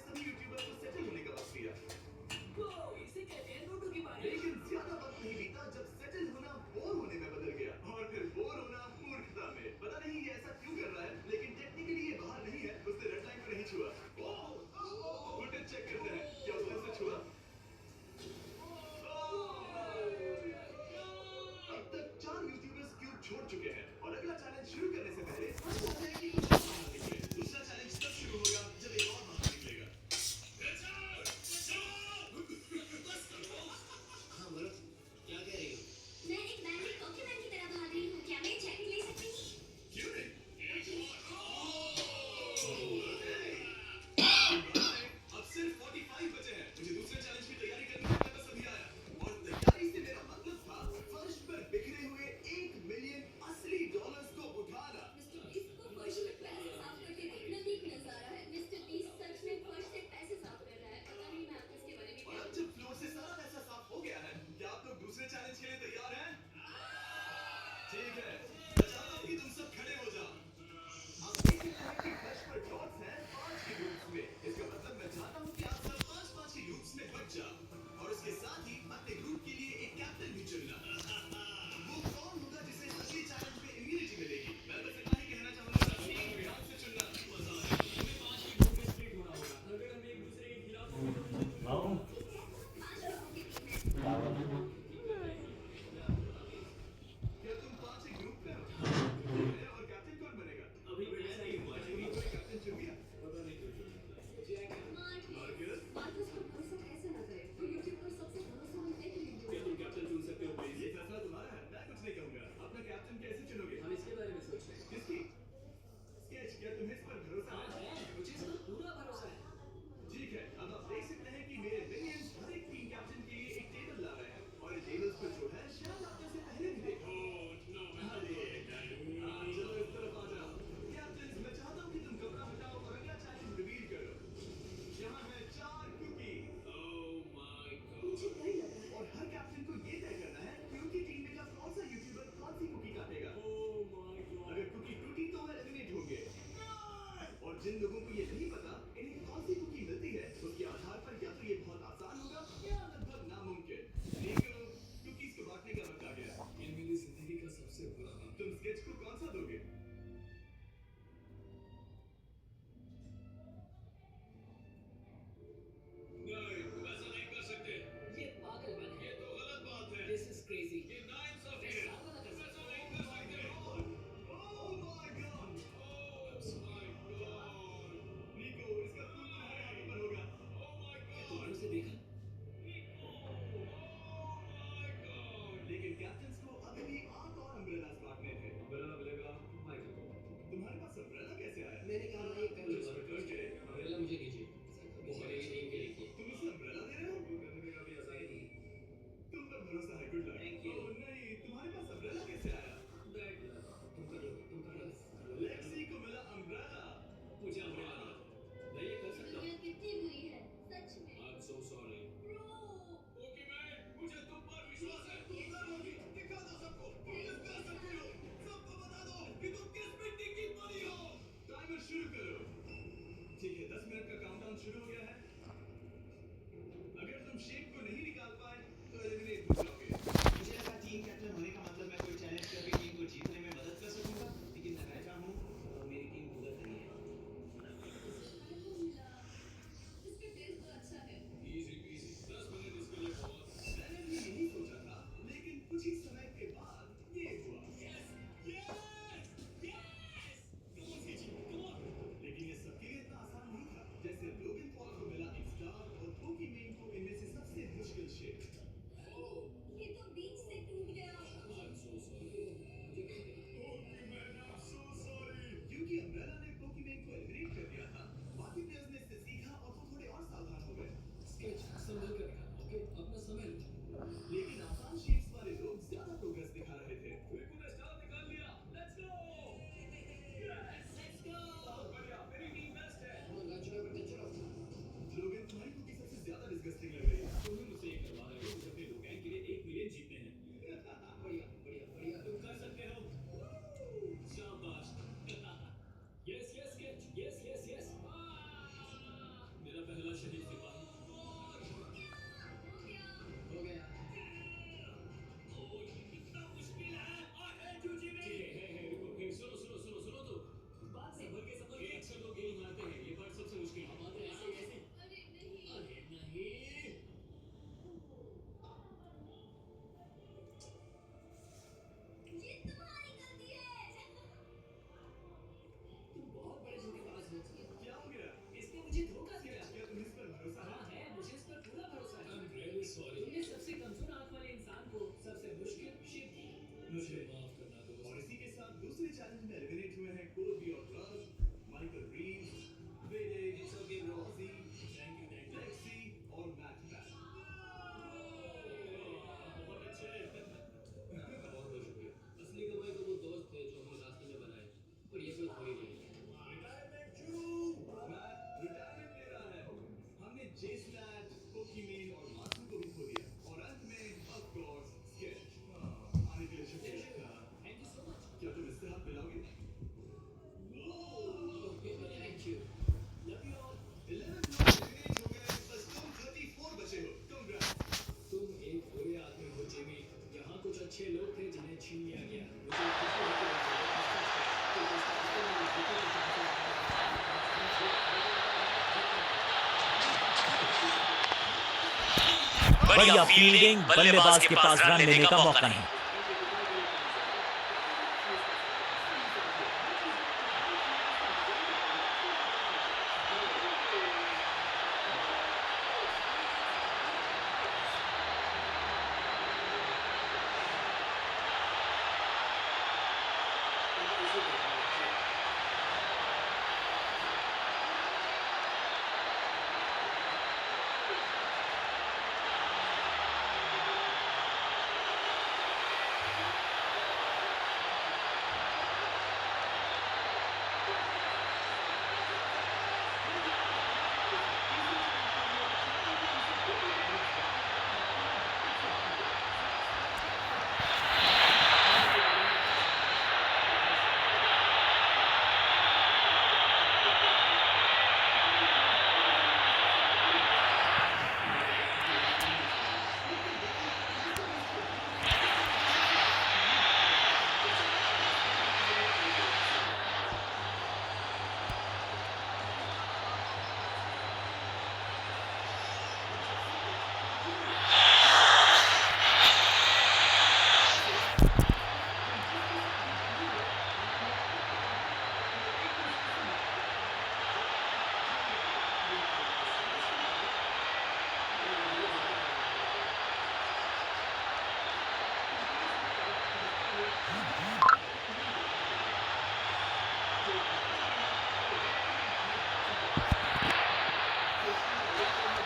अम्ब्रेला ने पोकीमेन को एलिमिनेट कर दिया था, बाकी प्लेयर्स ने इससे सीखा और वो थोड़े और सावधान हो गए। स्केच संभल कर रखा, ओके? अपना समय लो। लेकिन आसान शेप्स वाले लोग ज्यादा प्रोग्रेस दिखा रहे थे। क्विको ने स्टार निकाल लिया। Let's go! Let's go! बढ़िया, मेरी टीम बेस्ट है। लोगन, तुम्हारी कुकी सबसे ज्यादा डिस्गस्टिंग लग रही है। तुम्हें मुझसे ये करवा रहे हो मुझे अपने लोगैंग के लिए 1 मिलियन जीतने हैं। बढ़िया, बढ़िया, बढ़िया। तुम कर सकते हो। शाबाश। Yes, yes, yes, yes, yes, yes. मेरा पहला शहीद सिपाही। हो गया। कितना मुश्किल है। जूजी में। ठीक है, रुको। हे, सुनो तो। बात संभल के समझ ये अक्सर लोग यही मानते हैं, ये पार्ट सबसे मुश्किल है। बात ऐसे कैसे? अरे नहीं। ये तुम्हारी गलती है। तुम बहुत बड़े धोखेबाज हो। क्या हो गया? इसने मुझे धोखा दिया। क्या तुम्हें इस पर भरोसा है? हाँ है, मुझे इस पर पूरा भरोसा है। I'm really sorry. तुमने सबसे कमजोर आंख वाले इंसान को सबसे मुश्किल शिप दी। मुझे माफ करना दोस्त। और इसी के साथ दूसरे चैलेंज में एलिमिनेट हुए हैं कोलबी और रश, माइकल रीव्स, वेडे, सर्गे रॉसी, लेक्सी और मैट बैक। बहुत अच्छे। बहुत शुक्रिया। असली कमाई तो वो दोस्त थे जो हमने रास्ते में बनाए, और ये कोई थोड़ी नहीं है। रिटायरमेंट शुरू। मैट रिटायरमेंट ले रहा है। हमने जेस्लैट, पोकीमेन और मासू को भी खो दिया। और अंत में ऑफ कोर्स स्केच। आने के लिए शुक्रिया। Thank you so much. क्या तुम इससे हाथ मिलाओगे? Thank you. Love you all. 11 लोग एलिमिनेट हो गए, बस तुम 34 बचे हो। Congrats। तुम एक बुरे आदमी हो जिमी। यहाँ कुछ अच्छे लोग थे जिन्हें छीन लिया गया। मुझे खुशी होती है कि इस रास्ते में जीतने के चांसेस बढ़िया फील्डिंग, बल्लेबाज के पास रन लेने का मौका नहीं।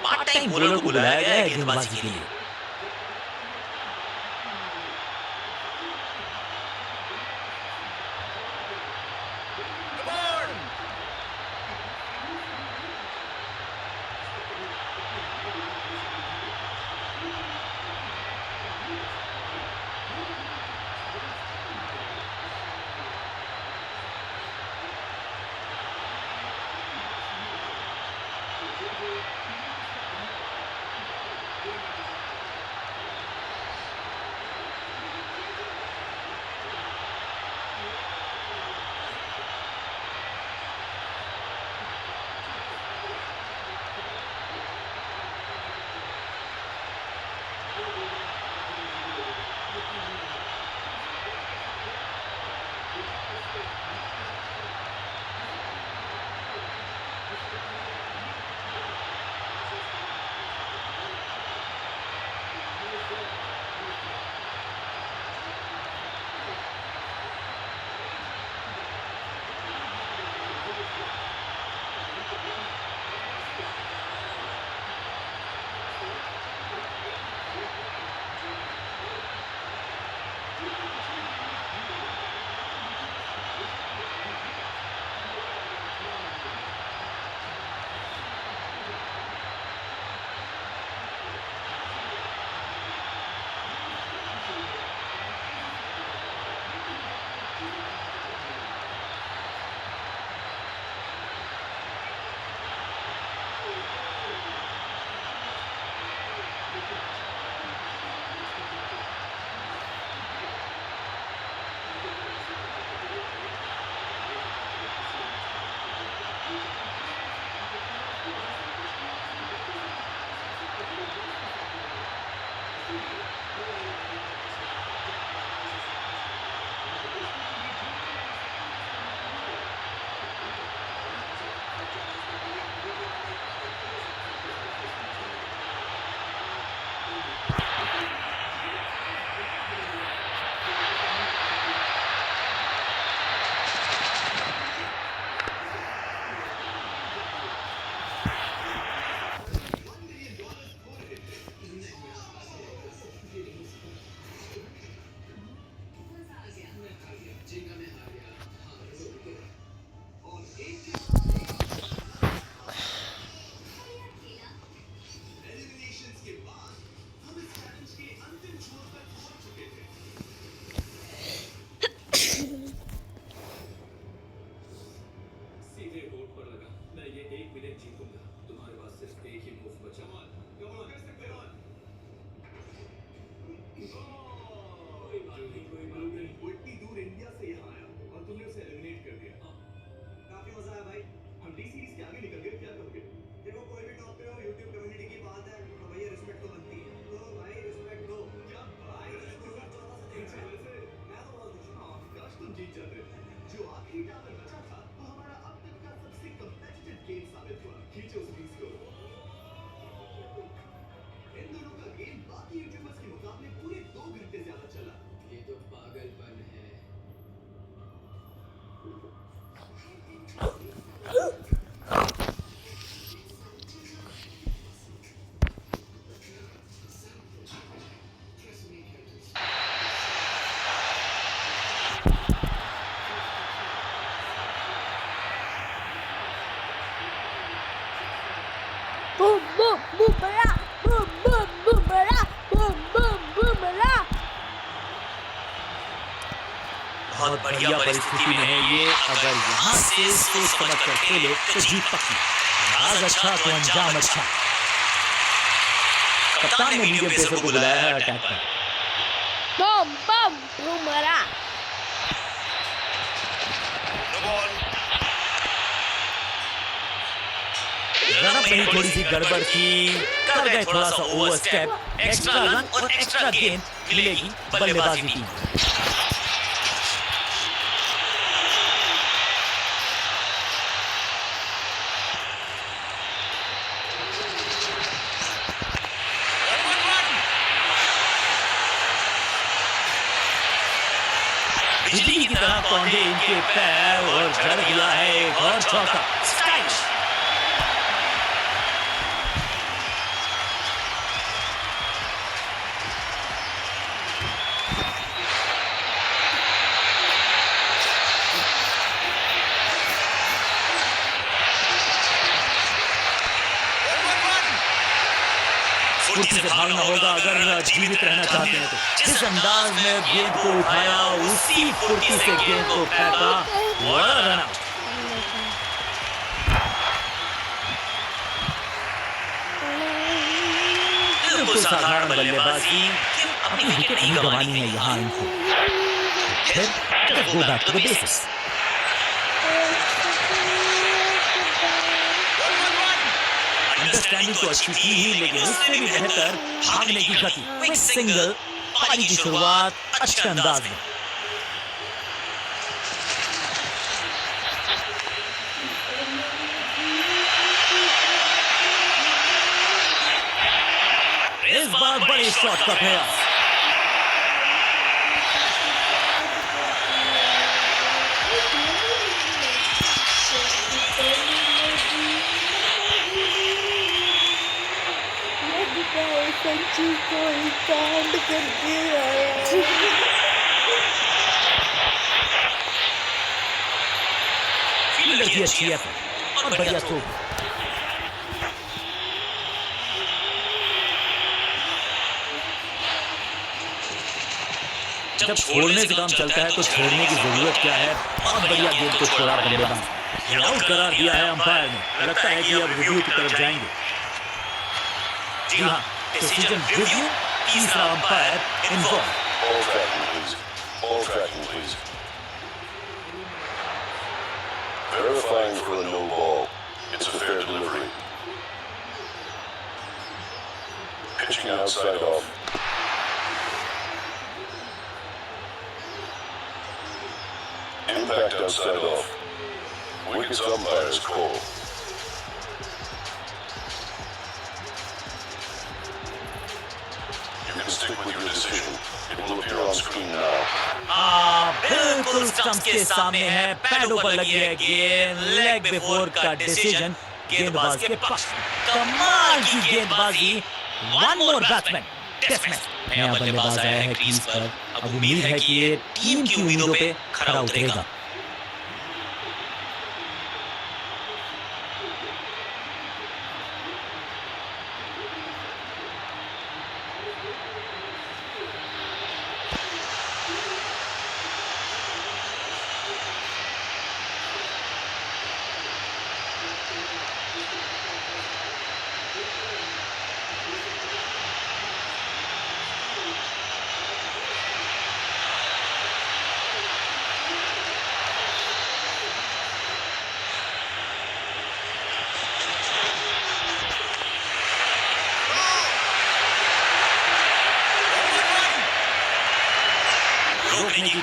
पार्ट टाइम बॉलर को बुलाया गया है गेंदबाजी के लिए। बचा। कोई बात नहीं। वो इतनी दूर इंडिया से यहाँ आया और तुमने उसे एलिमिनेट कर दिया। काफी मजा आया भाई। हम टी सीरीज के आगे निकल गए, क्या करोगे? देखो कोई भी टॉप पे हो, यूट्यूब कम्युनिटी की बात है तो भैया रिस्पेक्ट तो बनती है। तो भाई रिस्पेक्ट दो। क्या भाई बात 2014 से देख रहे हैं। मैं तो बहुत खुश हूँ। काश तुम जीत जाते। जो आखिरी टावर बचा था वो हमारा अब तक का सबसे कम्पिटिटिव गेम साबित हुआ। खींचो उस बीस को। इन दोनों का गेम बाकी यूट्यूबर्स के मुकाबले पूरे 2 घंटे ज्यादा चला। ये तो पागलपन है। बूम बूम बूम बड़ा, बूम बूम बूम बड़ा, बूम बूम बूम बड़ा। बहुत बढ़िया परिस्थिति में है ये। अगर यहाँ से सोच समझ कर खेले तो जीत पक्की। अंदाज अच्छा तो अंजाम अच्छा। कप्तान ने मीडियम पेसर को बुलाया है अटैक पर। बूम बूम बूम बड़ा। रनअप में ही थोड़ी सी गड़बड़ थी, कर गए थोड़ा सा ओवर स्टेप। एक्स्ट्रा रन और एक्स्ट्रा गेंद मिलेगी बल्लेबाजी टीम को। बिजली की तरह कौंधे इनके पैर और जड़ दिया है एक और चौका। स्टाइलिश। फुर्ती से भागना होगा अगर जीवित रहना चाहते हैं तो। जिस अंदाज में गेंद को उठाया उसी फुर्ती से गेंद को फेंका। बड़ा रन आउट। बिल्कुल साधारण बल्लेबाजी। अपनी विकेट नहीं गंवानी है यहाँ इनको। फिर go back to the basics. Understanding तो अच्छी थी ही, लेकिन उससे भी बेहतर भागने की गति। क्विक सिंगल, पारी की शुरुआत अच्छे अंदाज में। इस बार बड़े शॉट का प्रयास। संची कोई कांड करके आया। फील्डर की अच्छी एफर्ट और बढ़िया थ्रो। जब छोड़ने से काम चलता है तो छोड़ने की जरूरत क्या है। बहुत बढ़िया गेंद को छोड़ा बल्लेबाज। आउट करार दिया है अंपायर ने। लगता है कि अब रिव्यू की तरफ जाएंगे। जी हाँ, डिसीजन रिव्यू। तीसरा umpire involve. Ball tracking, please. Ball tracking, please. Verifying for a no ball. It's a fair delivery. Pitching outside off. Impact outside off. Wickets umpires call. You can stick with your decision. It will appear on screen now. बिल्कुल स्टंप के सामने है। पैडों पर लगी है गेंद। लेग बिफोर का डिसीजन गेंदबाज के पक्ष। कमाल की गेंदबाजी। One more batsman test match. नया बल्लेबाज आया है क्रीज पर। अब उम्मीद है कि ये टीम की उम्मीदों पे खरा उतरेगा।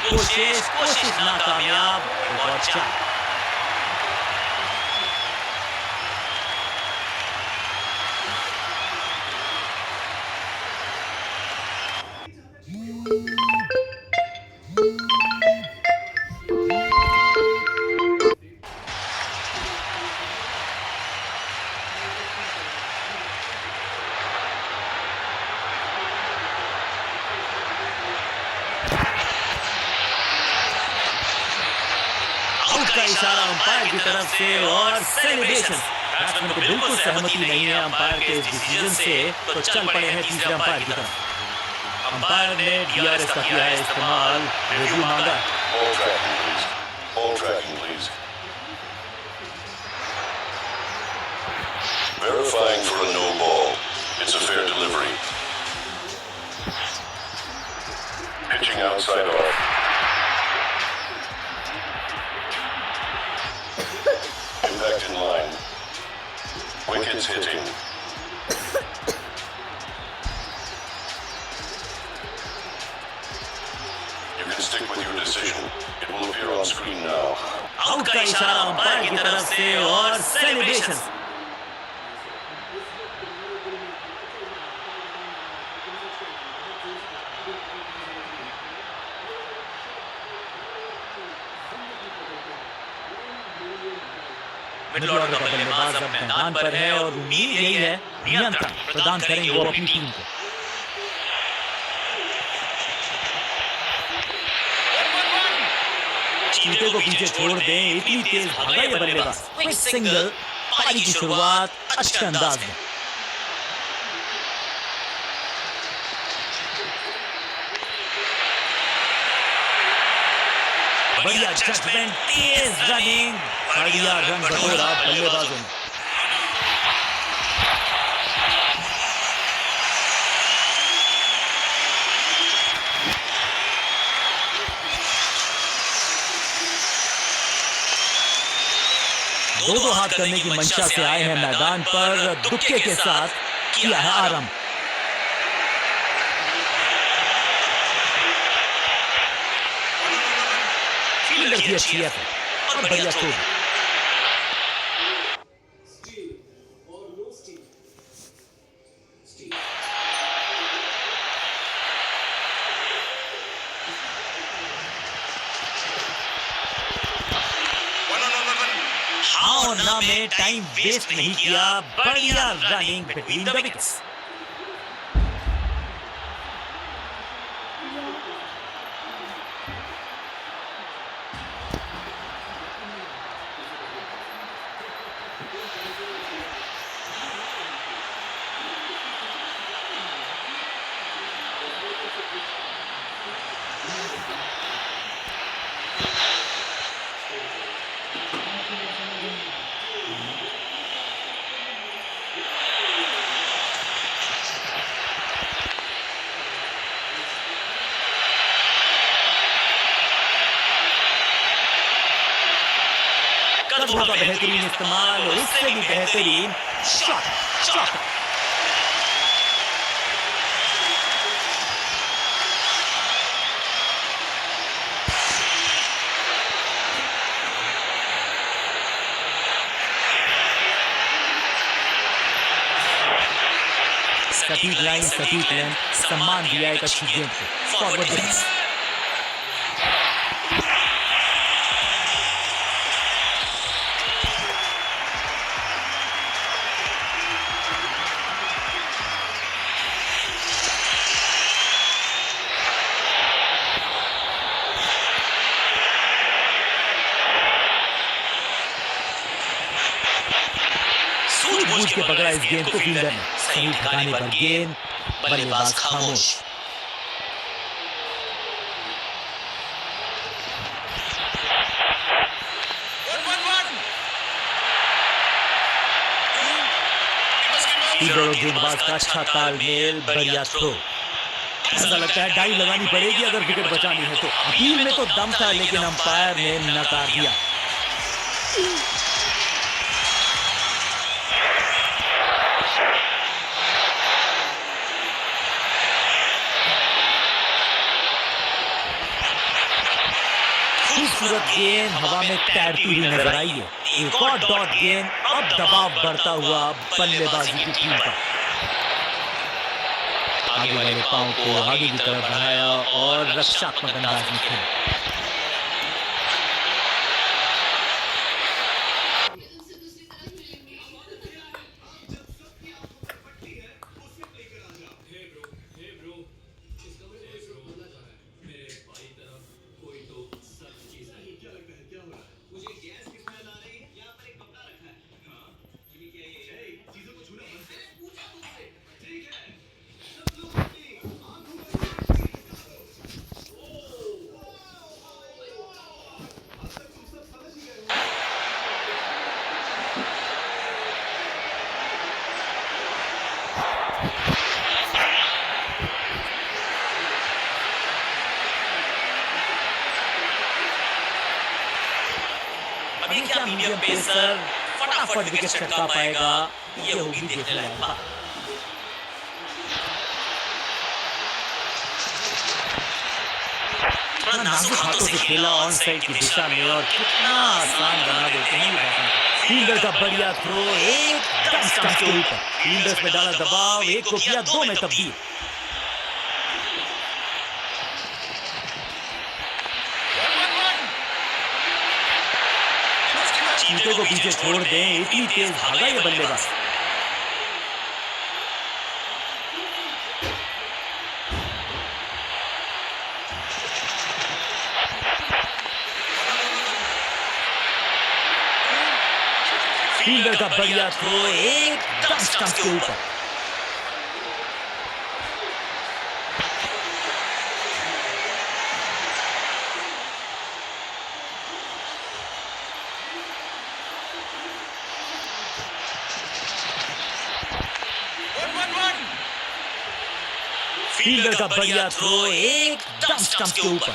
कोशिश नाकामयाब। और 4। आउट का इशारा अंपायर की तरफ से और सेलिब्रेशन। बैट्समैन को बिल्कुल सहमति नहीं है अंपायर के इस डिसीजन से, तो चल पड़े हैं तीसरे अंपायर की तरफ। अंपायर ने डीआरएस का किया है इस्तेमाल, रिव्यू मांगा। Ball tracking, please. Ball tracking, please. Verifying for a no ball. It's a fair delivery. Pitching outside off. Impact in line. Wickets hitting. You can stick with your decision. It will appear on screen now. Out का इशारा अंपायर की तरफ से और सेलिब्रेशन। मिडिल ऑर्डर का बल्लेबाज अब मैदान पर है और उम्मीद यही है नियंत्रण प्रदान करेंगे वो अपनी टीम को। चीते को पीछे छोड़ दें, इतनी तेज भागा ये बल्लेबाज। क्विक सिंगल, पारी की शुरुआत अच्छे अंदाज में। बढ़िया जजमेंट, तेज रनिंग, बढ़िया रन बटोरा बल्लेबाजों ने। दो हाथ करने की मंशा से आए हैं मैदान पर, दुक्के के साथ किया है आरंभ। फील्डर की अच्छी है और बढ़िया थ्रो। स्टील और नो स्टील। स्टील। हाँ और ना में टाइम वेस्ट नहीं किया, बढ़िया रनिंग बिटवीन द विकेट्स। कदमों का बेहतरीन इस्तेमाल और उससे भी बेहतरीन शॉट। सटीक लाइन, सटीक लेंथ, सम्मान दिया एक अच्छी गेंद को। Forward defence. सूझबूझ के पकड़ा इस गेंद को फील्डर ने। सही ठिकाने पर गेंद, बल्लेबाज खामोश। फील्डर और गेंदबाज का अच्छा तालमेल, बढ़िया थ्रो। ऐसा लगता है डाई लगानी पड़ेगी अगर विकेट बचानी है तो। अपील में तो दम था लेकिन अंपायर ने नकार दिया। खूबसूरत गेंद हवा में तैरती हुई नजर आई है। एक और डॉट गेंद, अब दबाव बढ़ता हुआ बल्लेबाजी की टीम पर। आगे वाले पांव को आगे की तरफ बढ़ाया और रक्षात्मक अंदाज में खेला। अभी क्या मीडियम पेसर फटाफट विकेट छटका पाएगा, ये होगी देखने लायक बात। थोड़ा नाजुक हाथों से खेला ऑन साइड की दिशा में और कितना आसान बना देते हैं बैटिंग। फील्डर का बढ़िया थ्रो एकदम स्टंप के ऊपर, फील्डर्स पे डाला दबाव, एक को किया 2 में तब्दील। चीते को पीछे छोड़ दें, इतनी तेज भागा ये बल्लेबाज। फील्डर का बढ़िया थ्रो एकदम स्टंप के ऊपर। फील्डर का बढ़िया थ्रो एकदम स्टंप के ऊपर।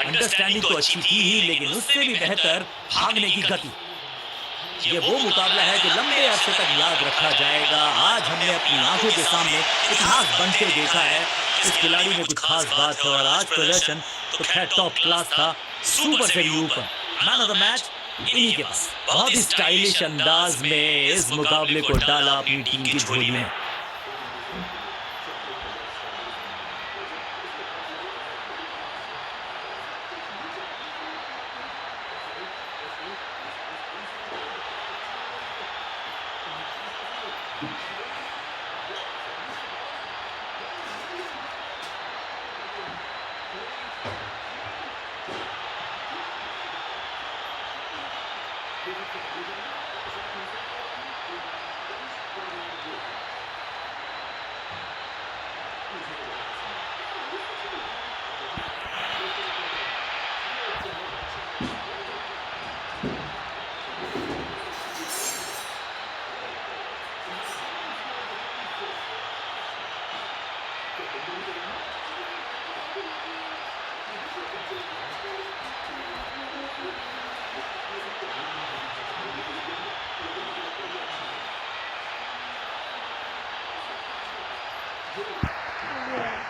अंडरस्टैंडिंग तो अच्छी थी ही, लेकिन उससे भी बेहतर भागने की गति। ये वो मुकाबला है जो लंबे अरसे तक याद रखा जाएगा। आज हमने अपनी आंखों के सामने इतिहास बनते देखा है। इस खिलाड़ी में कुछ खास बात है और आज प्रदर्शन तो खैर टॉप क्लास था, सुपर से भी ऊपर। मैन ऑफ द मैच इन्हीं के पास। बहुत ही स्टाइलिश अंदाज में इस मुकाबले को डाला अपनी टीम की झोली में। Yeah.